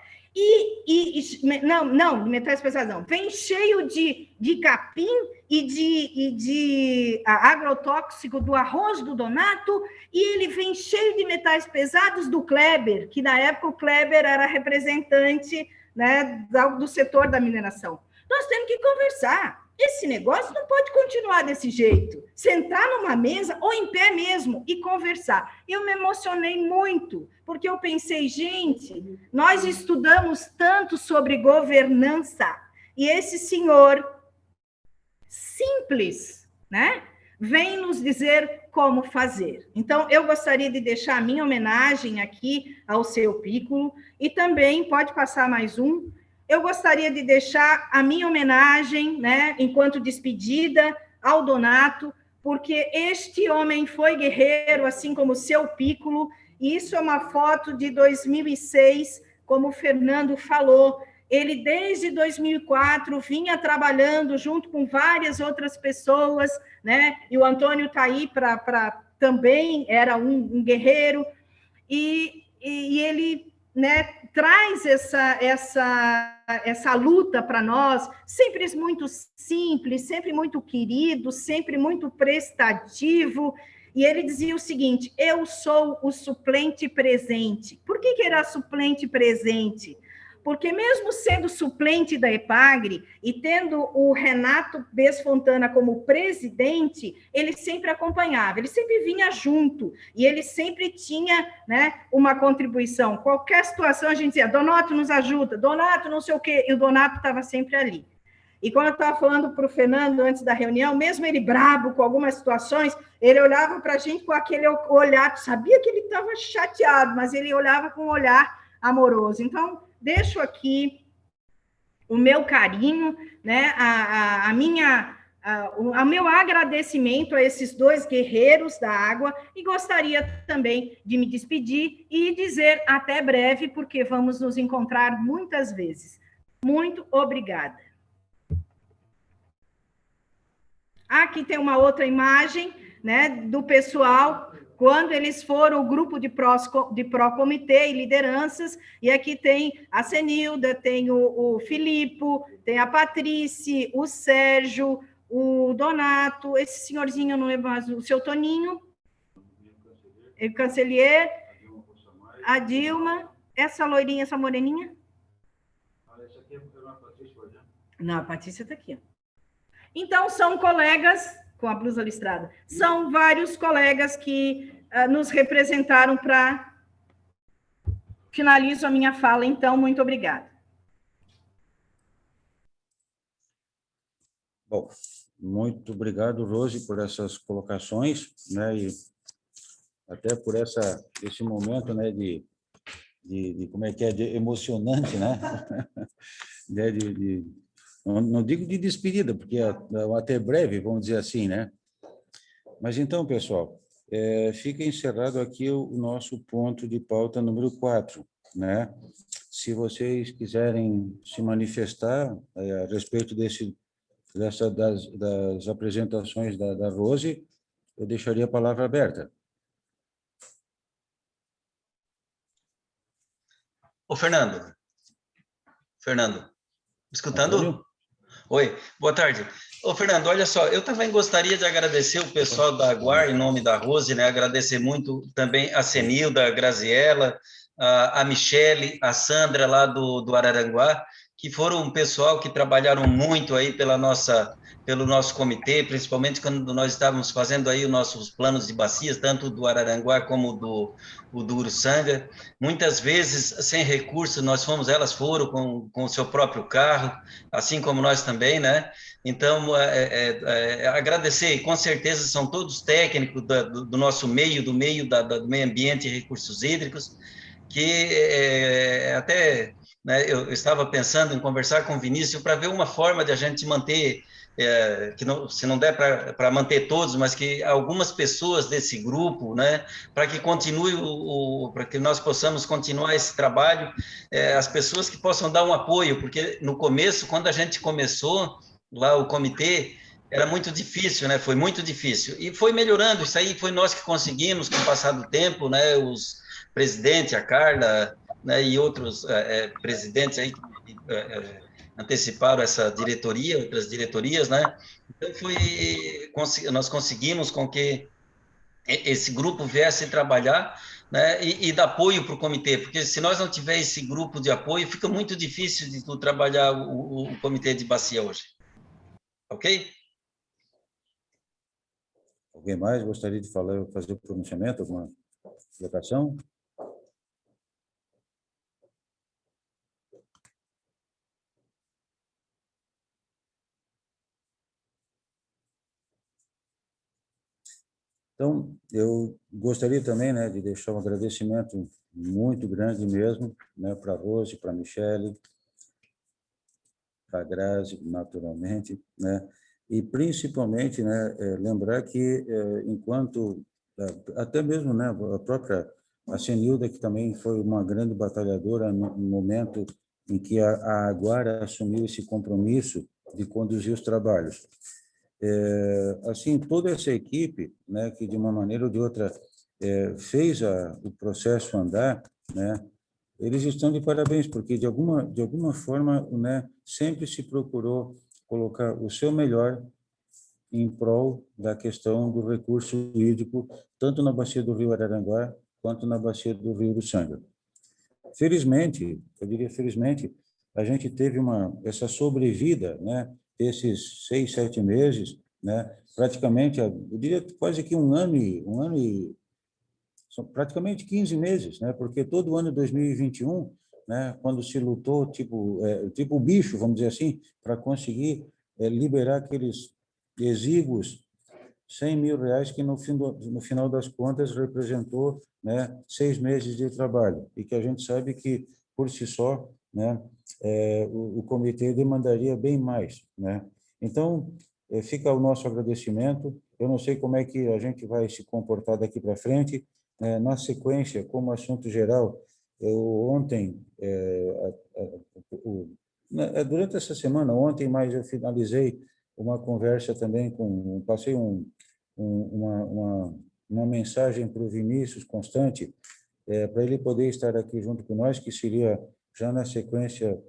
Não, metais pesados não. Vem cheio de capim e de agrotóxico do arroz do Donato, e ele vem cheio de metais pesados do Kleber, que na época o Kleber era representante, né, do setor da mineração. Nós temos que conversar. esse negócio não pode continuar desse jeito. Sentar numa mesa ou em pé mesmo e conversar. Eu me emocionei muito, porque eu pensei, gente, nós estudamos tanto sobre governança e esse senhor simples, né, vem nos dizer como fazer. Então, eu gostaria de deixar a minha homenagem aqui ao seu Piccolo e também, pode passar mais um, eu gostaria de deixar a minha homenagem, né, enquanto despedida, ao Donato, porque este homem foi guerreiro, assim como o seu Piccolo, e isso é uma foto de 2006, como o Fernando falou. Ele, desde 2004, vinha trabalhando junto com várias outras pessoas, né? E o Antônio está aí também era um guerreiro, e ele, né, traz essa luta para nós, sempre muito simples, sempre muito querido, sempre muito prestativo. E ele dizia o seguinte: eu sou o suplente presente. Por que era suplente presente? Porque mesmo sendo suplente da EPAGRE e tendo o Renato Bess Fontana como presidente, ele sempre acompanhava, ele sempre vinha junto, e ele sempre tinha, né, uma contribuição. Qualquer situação a gente dizia, Donato nos ajuda, Donato não sei o quê, e o Donato estava sempre ali. E quando eu estava falando para o Fernando antes da reunião, mesmo ele brabo com algumas situações, ele olhava para a gente com aquele olhar, sabia que ele estava chateado, mas ele olhava com um olhar amoroso. Então, deixo aqui o meu carinho, né, o meu agradecimento a esses dois guerreiros da água, e gostaria também de me despedir e dizer até breve, porque vamos nos encontrar muitas vezes. Muito obrigada. Aqui tem uma outra imagem, né, do pessoal quando eles foram o grupo de pró-comitê e lideranças, e aqui tem a Senilda, tem o Filipe, tem a Patrícia, o Sérgio, o Donato, esse senhorzinho, eu não lembro mais, o seu Toninho, o Cancelier, a Dilma, essa loirinha, essa moreninha? Não, a Patrícia está aqui. Então, são colegas com a blusa listrada. São vários colegas que nos representaram para... Finalizo a minha fala, então, muito obrigada. Bom, muito obrigado, Rose, por essas colocações, né, e até por esse momento, né, como é que é, de emocionante, né, não digo de despedida, porque até breve, vamos dizer assim, né? Mas então, pessoal, fica encerrado aqui o nosso ponto de pauta número 4, né? Se vocês quiserem se manifestar a respeito das apresentações da Rose, eu deixaria a palavra aberta. Ô, Fernando, escutando? Antônio? Oi, boa tarde. Ô, Fernando, olha só, eu também gostaria de agradecer o pessoal da Aguar, em nome da Rose, né? Agradecer muito também a Senilda, a Graziela, a Michele, a Sandra, lá do Araranguá, que foram um pessoal que trabalharam muito aí pelo nosso comitê, principalmente quando nós estávamos fazendo aí os nossos planos de bacias, tanto do Araranguá como do Uruçanga. Muitas vezes, sem recursos, elas foram com o seu próprio carro, assim como nós também, né? Então, agradecer, e com certeza são todos técnicos do nosso meio, do meio ambiente e recursos hídricos, que até... né, eu estava pensando em conversar com o Vinícius para ver uma forma de a gente manter, se não der para manter todos, mas que algumas pessoas desse grupo, né, para que continue para que nós possamos continuar esse trabalho, as pessoas que possam dar um apoio, porque no começo, quando a gente começou lá o comitê, era muito difícil, né, foi muito difícil, e foi melhorando, isso aí foi nós que conseguimos, com o passar do tempo, né, os presidentes, a Carla, né, e outros presidentes aí anteciparam essa diretoria, outras diretorias, né? Então nós conseguimos com que esse grupo viesse trabalhar, né, e dar apoio para o comitê, porque se nós não tiver esse grupo de apoio, fica muito difícil de tu trabalhar o comitê de bacia hoje. Ok? Alguém mais gostaria de fazer o pronunciamento, alguma colocação? Então, eu gostaria também, né, de deixar um agradecimento muito grande mesmo, né, para a Rose, para a Michele, para a Grazi, naturalmente, né, e principalmente, né, lembrar que enquanto até mesmo, né, a própria Senilda, que também foi uma grande batalhadora no momento em que a Aguara assumiu esse compromisso de conduzir os trabalhos. Assim, toda essa equipe, né, que de uma maneira ou de outra fez o processo andar, né, eles estão de parabéns, porque de alguma forma, né, sempre se procurou colocar o seu melhor em prol da questão do recurso hídrico, tanto na bacia do Rio Araranguá quanto na bacia do Rio Uruçanga. Felizmente, eu diria felizmente, a gente teve essa sobrevida, né, desses 6, 7 meses, né, praticamente, eu diria quase que um ano e são praticamente 15 meses, né, porque todo ano de 2021, né, quando se lutou tipo bicho, vamos dizer assim, para conseguir liberar aqueles exíguos R$100 mil que no final das contas representou, né, 6 meses de trabalho, e que a gente sabe que, por si só, né, o comitê demandaria bem mais, né? Então, fica o nosso agradecimento. Eu não sei como é que a gente vai se comportar daqui para frente. Na sequência, como assunto geral, eu ontem, durante essa semana, ontem, mas eu finalizei uma conversa também passei uma mensagem para o Vinícius Constante, para ele poder estar aqui junto com nós, que seria já na sequência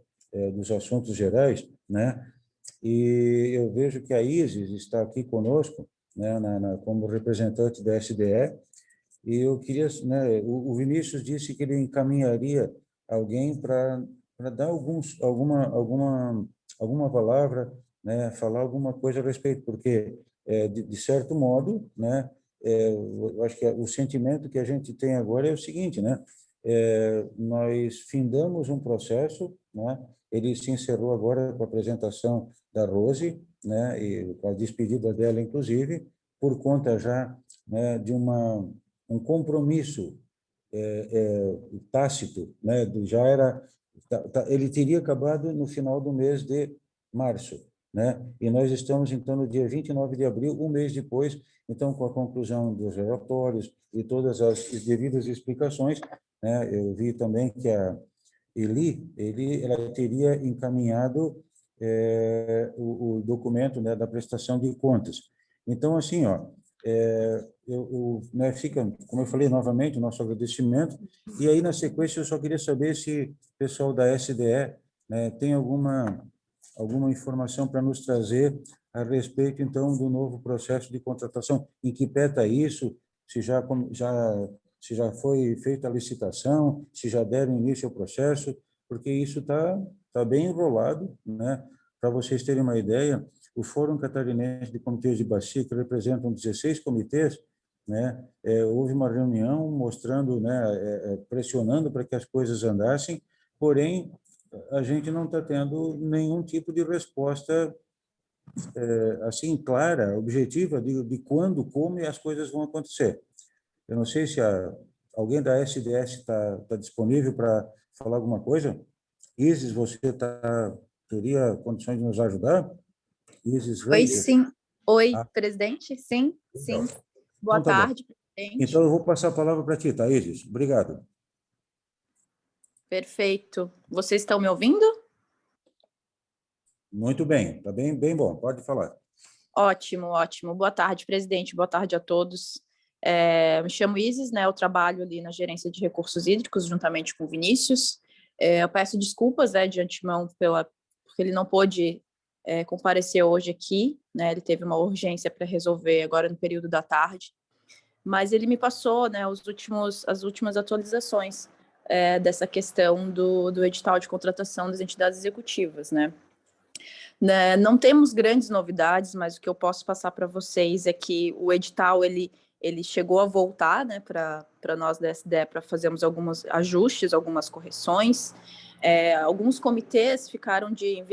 dos assuntos gerais, né? E eu vejo que a Isis está aqui conosco, né, como representante da SDE, e eu queria, né, o Vinícius disse que ele encaminharia alguém para dar alguma palavra, né, falar alguma coisa a respeito, porque de certo modo, né, eu acho que o sentimento que a gente tem agora é o seguinte, né, nós findamos um processo, né, ele se encerrou agora com a apresentação da Rose, né, e com a despedida dela, inclusive, por conta já, né, de um compromisso tácito, né, já era, ele teria acabado no final do mês de março, né, e nós estamos, então, no dia 29 de abril, um mês depois, então, com a conclusão dos relatórios e todas as devidas explicações, né, eu vi também que a ela teria encaminhado o documento, né, da prestação de contas. Então, assim, ó, né, fica, como eu falei novamente, o nosso agradecimento, e aí, na sequência, eu só queria saber se o pessoal da SDE, né, tem alguma informação para nos trazer a respeito, então, do novo processo de contratação, em que pé está isso, se já foi feita a licitação, se já deram início ao processo, porque isso tá bem enrolado, né? Para vocês terem uma ideia, o Fórum Catarinense de Comitês de Bacia, que representam 16 comitês, né, houve uma reunião mostrando, né, pressionando para que as coisas andassem, porém, a gente não está tendo nenhum tipo de resposta assim, clara, objetiva, de quando, como e as coisas vão acontecer. Eu não sei se alguém da SDS está disponível para falar alguma coisa. Isis, você teria condições de nos ajudar? Isis Oi, Reis? sim. Oi, presidente? Sim, sim. Boa Então, tá tarde, bom. presidente. Então, eu vou passar a palavra para ti, tá, Isis? Obrigado. Perfeito. Vocês estão me ouvindo? Muito bem, está bem bom, pode falar. Ótimo, ótimo. Boa tarde, presidente. Boa tarde a todos. Me chamo Isis, né? Eu trabalho ali na gerência de recursos hídricos, juntamente com o Vinícius. Eu peço desculpas, né, de antemão, porque ele não pôde comparecer hoje aqui, né? Ele teve uma urgência para resolver agora no período da tarde. Mas ele me passou, né, as últimas atualizações dessa questão do edital de contratação das entidades executivas, né? Né, não temos grandes novidades, mas o que eu posso passar para vocês é que o edital, ele chegou a voltar, né, para nós da SDE, para fazermos alguns ajustes, algumas correções. Alguns comitês ficaram de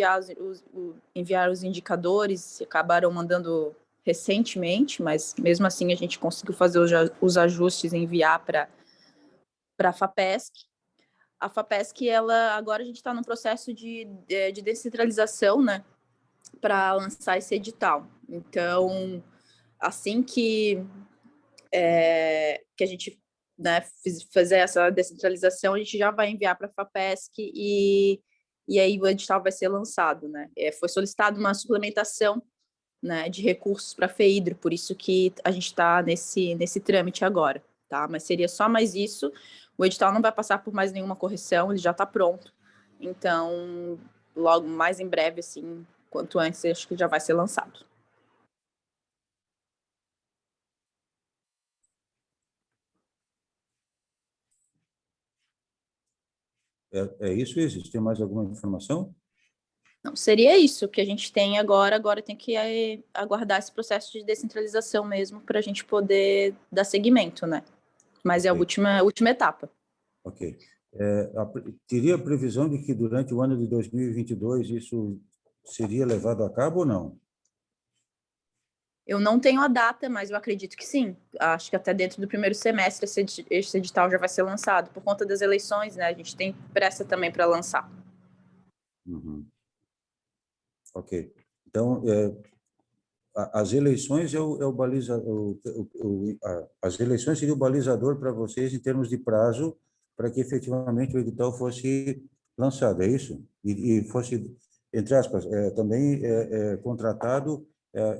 enviar os indicadores, acabaram mandando recentemente, mas mesmo assim a gente conseguiu fazer os ajustes e enviar para a FAPESC. A FAPESC, agora a gente está num processo de descentralização, né, para lançar esse edital. Então, assim que a gente, né, fazer essa descentralização, a gente já vai enviar para a FAPESC e aí o edital vai ser lançado, né? Foi solicitada uma suplementação, né, de recursos para a FEIDRO, por isso que a gente está nesse trâmite agora, tá? Mas seria só mais isso. O edital não vai passar por mais nenhuma correção, ele já está pronto. Então, logo, mais em breve, assim, quanto antes, acho que já vai ser lançado. É isso, Isis? Tem mais alguma informação? Não, seria isso que a gente tem agora. Agora tem que aguardar esse processo de descentralização mesmo para a gente poder dar seguimento, né? Mas é a última etapa. Ok. Teria a previsão de que durante o ano de 2022 isso seria levado a cabo ou não? Eu não tenho a data, mas eu acredito que sim. Acho que até dentro do primeiro semestre esse edital já vai ser lançado. Por conta das eleições, né? A gente tem pressa também para lançar. Uhum. Ok. Então, as eleições as eleições seria o balizador para vocês em termos de prazo para que efetivamente o edital fosse lançado, é isso? E fosse, entre aspas, também contratado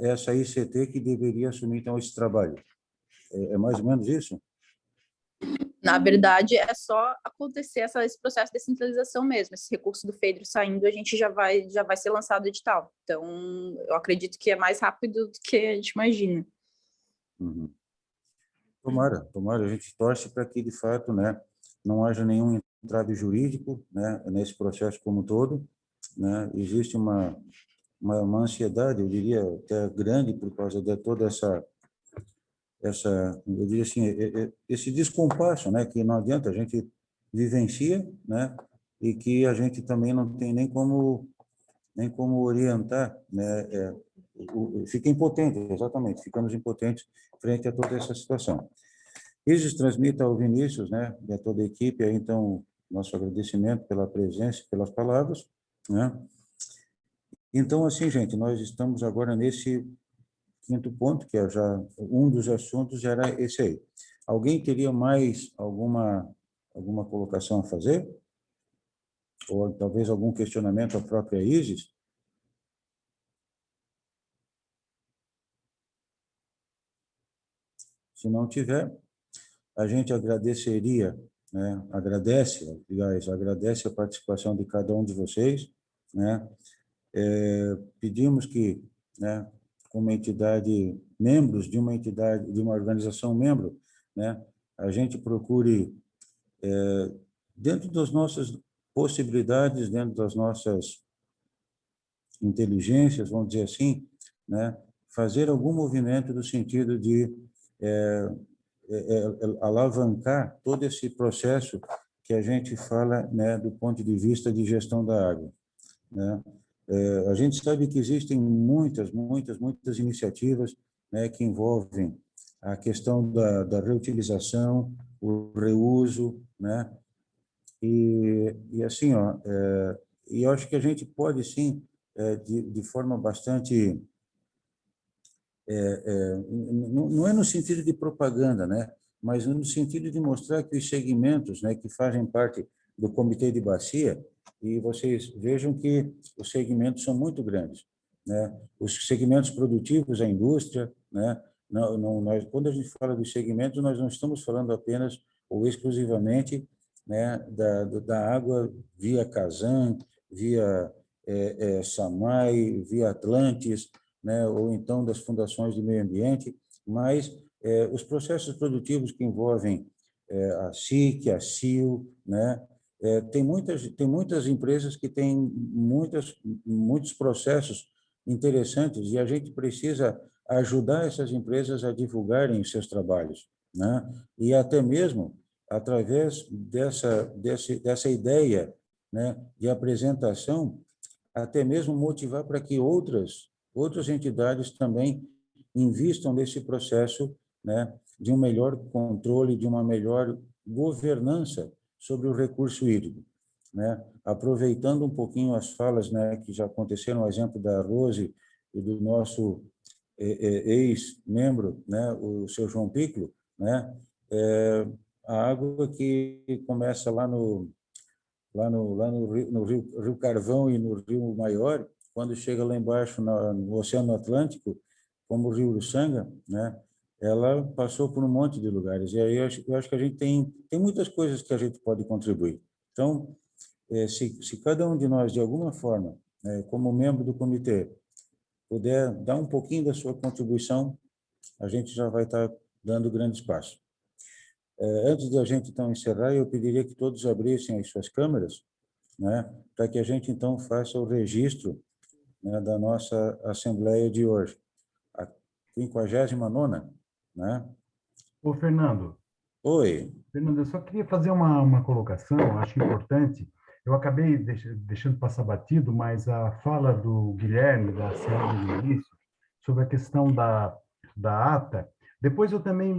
essa ICT que deveria assumir, então, esse trabalho. É mais ou menos isso? Na verdade, é só acontecer esse processo de descentralização mesmo. Esse recurso do FEIDRO saindo, a gente já vai ser lançado o edital. Então, eu acredito que é mais rápido do que a gente imagina. Uhum. Tomara. A gente torce para que, de fato, né, não haja nenhum entrave jurídico, né, nesse processo como um todo, né? Existe uma ansiedade, eu diria, até grande por causa de toda essa eu diria assim, esse descompasso, né, que não adianta, a gente vivencia, né, e que a gente também não tem nem como orientar, né, fica impotente, exatamente, ficamos impotentes frente a toda essa situação. Isis, transmita ao Vinícius, né, e a toda a equipe, aí, então, nosso agradecimento pela presença e pelas palavras, né. Então, assim, gente, nós estamos agora nesse quinto ponto, que é já um dos assuntos era esse aí. Alguém teria mais alguma colocação a fazer? Ou talvez algum questionamento à própria Isis? Se não tiver, a gente agradeceria, né? Agradece a participação de cada um de vocês, né? Pedimos que, né, como entidade, membros de uma entidade, de uma organização membro, né, a gente procure, dentro das nossas possibilidades, dentro das nossas inteligências, vamos dizer assim, né, fazer algum movimento no sentido de alavancar todo esse processo que a gente fala, né, do ponto de vista de gestão da água, né? A gente sabe que existem muitas iniciativas, né, que envolvem a questão da reutilização, o reuso, né? E assim, ó, e eu acho que a gente pode, sim, de forma bastante... não é no sentido de propaganda, né? Mas no sentido de mostrar que os segmentos, né, que fazem parte do Comitê de Bacia, e vocês vejam que os segmentos são muito grandes, né? Os segmentos produtivos, a indústria, né? Quando a gente fala dos segmentos, nós não estamos falando apenas ou exclusivamente, né, da água via Casan, via SAMAI, via Atlantis, né, ou então das fundações de meio ambiente, mas os processos produtivos que envolvem a SIC, a CIL, né, Tem muitas empresas que têm muitos processos interessantes e a gente precisa ajudar essas empresas a divulgarem os seus trabalhos, né? E até mesmo através dessa ideia, né, de apresentação, até mesmo motivar para que outras entidades também invistam nesse processo, né, de um melhor controle, de uma melhor governança sobre o recurso hídrico, né? Aproveitando um pouquinho as falas, né, que já aconteceram, o exemplo da Rose e do nosso ex-membro, né, o seu João Piccolo, né? A água que começa lá no Rio Carvão e no Rio Maior, quando chega lá embaixo no Oceano Atlântico, como o Rio Uruçanga, né? Ela passou por um monte de lugares. E aí eu acho que a gente tem muitas coisas que a gente pode contribuir. Então, se cada um de nós, de alguma forma, como membro do comitê, puder dar um pouquinho da sua contribuição, a gente já vai estar dando grandes passos. Antes de a gente, então, encerrar, eu pediria que todos abrissem as suas câmeras, né, para que a gente, então, faça o registro, né, da nossa Assembleia de hoje, a 59ª, né? Ô, Fernando. Oi. Fernando, eu só queria fazer uma colocação, acho importante. Eu acabei deixando passar batido, mas a fala do Guilherme, da Senhora do início, sobre a questão da ata, depois eu também,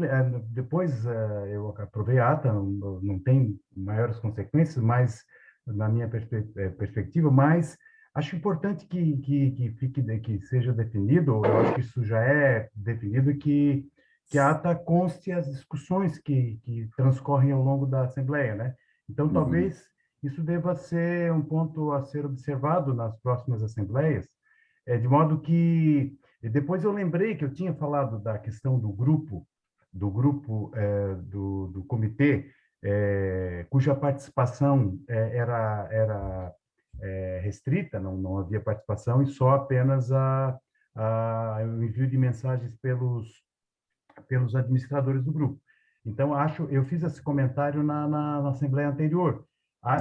eu aprovei a ata, não tem maiores consequências, mas na minha perspectiva, mas acho importante que seja definido, eu acho que isso já é definido, que a ata conste as discussões que transcorrem ao longo da Assembleia, né? Então, talvez isso deva ser um ponto a ser observado nas próximas Assembleias, de modo que... Depois eu lembrei que eu tinha falado da questão do comitê, cuja participação era restrita, não havia participação, e só apenas o envio de mensagens pelos administradores do grupo. Então, eu fiz esse comentário na Assembleia anterior.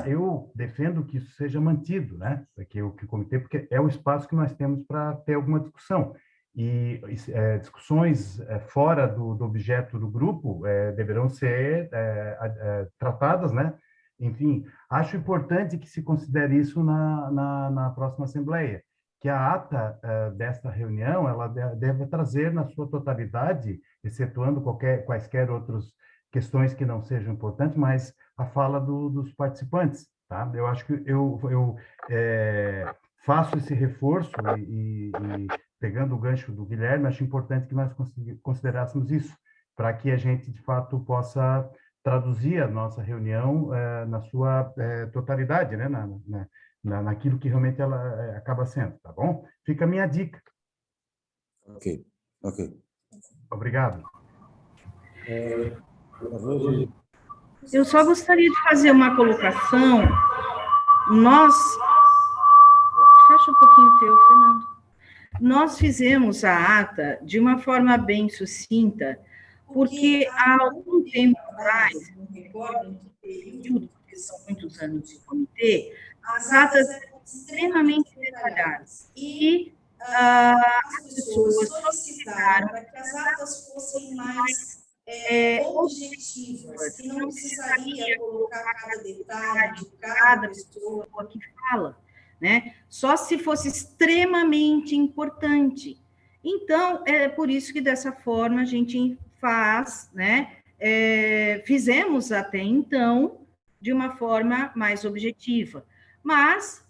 Eu defendo que isso seja mantido, né? Que o comitê, porque é o espaço que nós temos para ter alguma discussão. E discussões fora do objeto do grupo deverão ser tratadas, né? Enfim, acho importante que se considere isso na próxima Assembleia, que a ata desta reunião ela deve trazer na sua totalidade, excetuando quaisquer outras questões que não sejam importantes, mas a fala dos participantes, tá? Eu acho que eu faço esse reforço e pegando o gancho do Guilherme, acho importante que nós considerássemos isso, para que a gente, de fato, possa traduzir a nossa reunião na sua totalidade, né? Naquilo que realmente ela acaba sendo, tá bom? Fica a minha dica. Ok. Obrigado. Eu só gostaria de fazer uma colocação. Fecha um pouquinho o teu, Fernando. Nós fizemos a ata de uma forma bem sucinta, porque há algum tempo atrás, não recordo em que período, porque são muitos anos de comitê, as atas eram extremamente detalhadas e as pessoas solicitaram para que as atas fossem mais objetivas, que não precisaria colocar cada detalhe de cada pessoa que fala, né? Só se fosse extremamente importante. Então, é por isso que dessa forma a gente faz, né? Fizemos até então de uma forma mais objetiva, mas,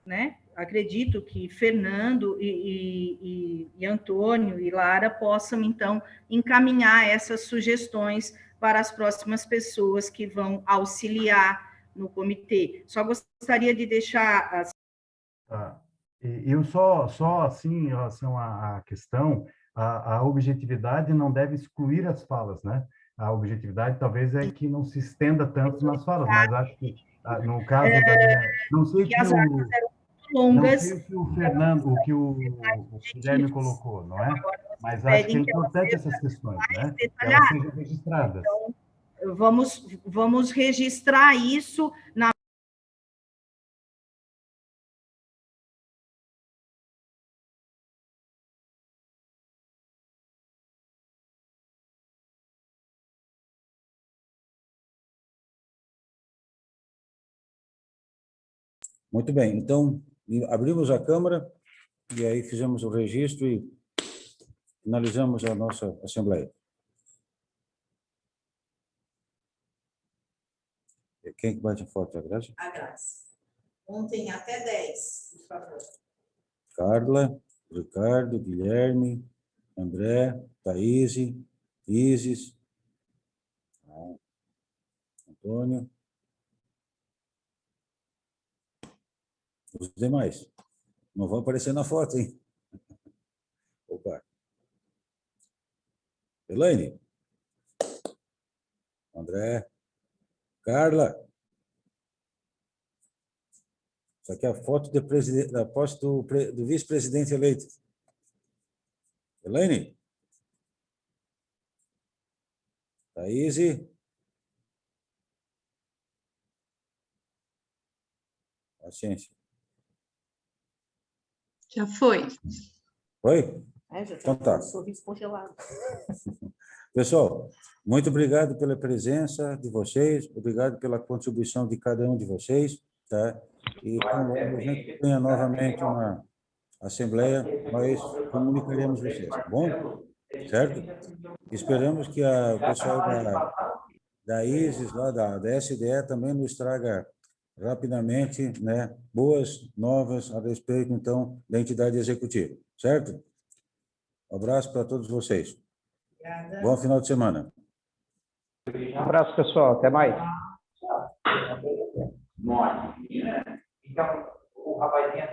né? Acredito que Fernando e Antônio e Lara possam, então, encaminhar essas sugestões para as próximas pessoas que vão auxiliar no comitê. Só gostaria de deixar... Eu só assim, em relação à questão, a objetividade não deve excluir as falas, né? A objetividade talvez é que não se estenda tanto nas falas, mas acho que, no caso não sei que as atas eram longas. Não sei o que o Fernando, o Guilherme colocou, não é? Mas acho que é importante essas questões, né? Que elas sejam registradas. Então, vamos registrar isso na Muito bem, então, abrimos a Câmara e aí fizemos o registro e finalizamos a nossa Assembleia. Quem que bate a foto? A Graça? A Graça. Ontem até 10, por favor. Carla, Ricardo, Guilherme, André, Thaís, Isis, Antônio. Os demais. Não vão aparecer na foto, hein? Opa. Elaine. André. Carla. Isso aqui é a foto da posse do vice-presidente eleito. Elaine. Thaís. Paciência. Já foi. Foi? Já então tá. Um sorriso congelado. Pessoal, muito obrigado pela presença de vocês, obrigado pela contribuição de cada um de vocês, tá? E quando a gente tenha novamente uma assembleia, nós comunicaremos vocês, tá bom? Certo? Esperamos que o pessoal da ISIS, lá da SDE, também nos traga rapidamente, né, boas novas a respeito, então, da entidade executiva, certo? Um abraço para todos vocês. Obrigada. Bom final de semana. Um abraço, pessoal. Até mais. Então, o rapazinho até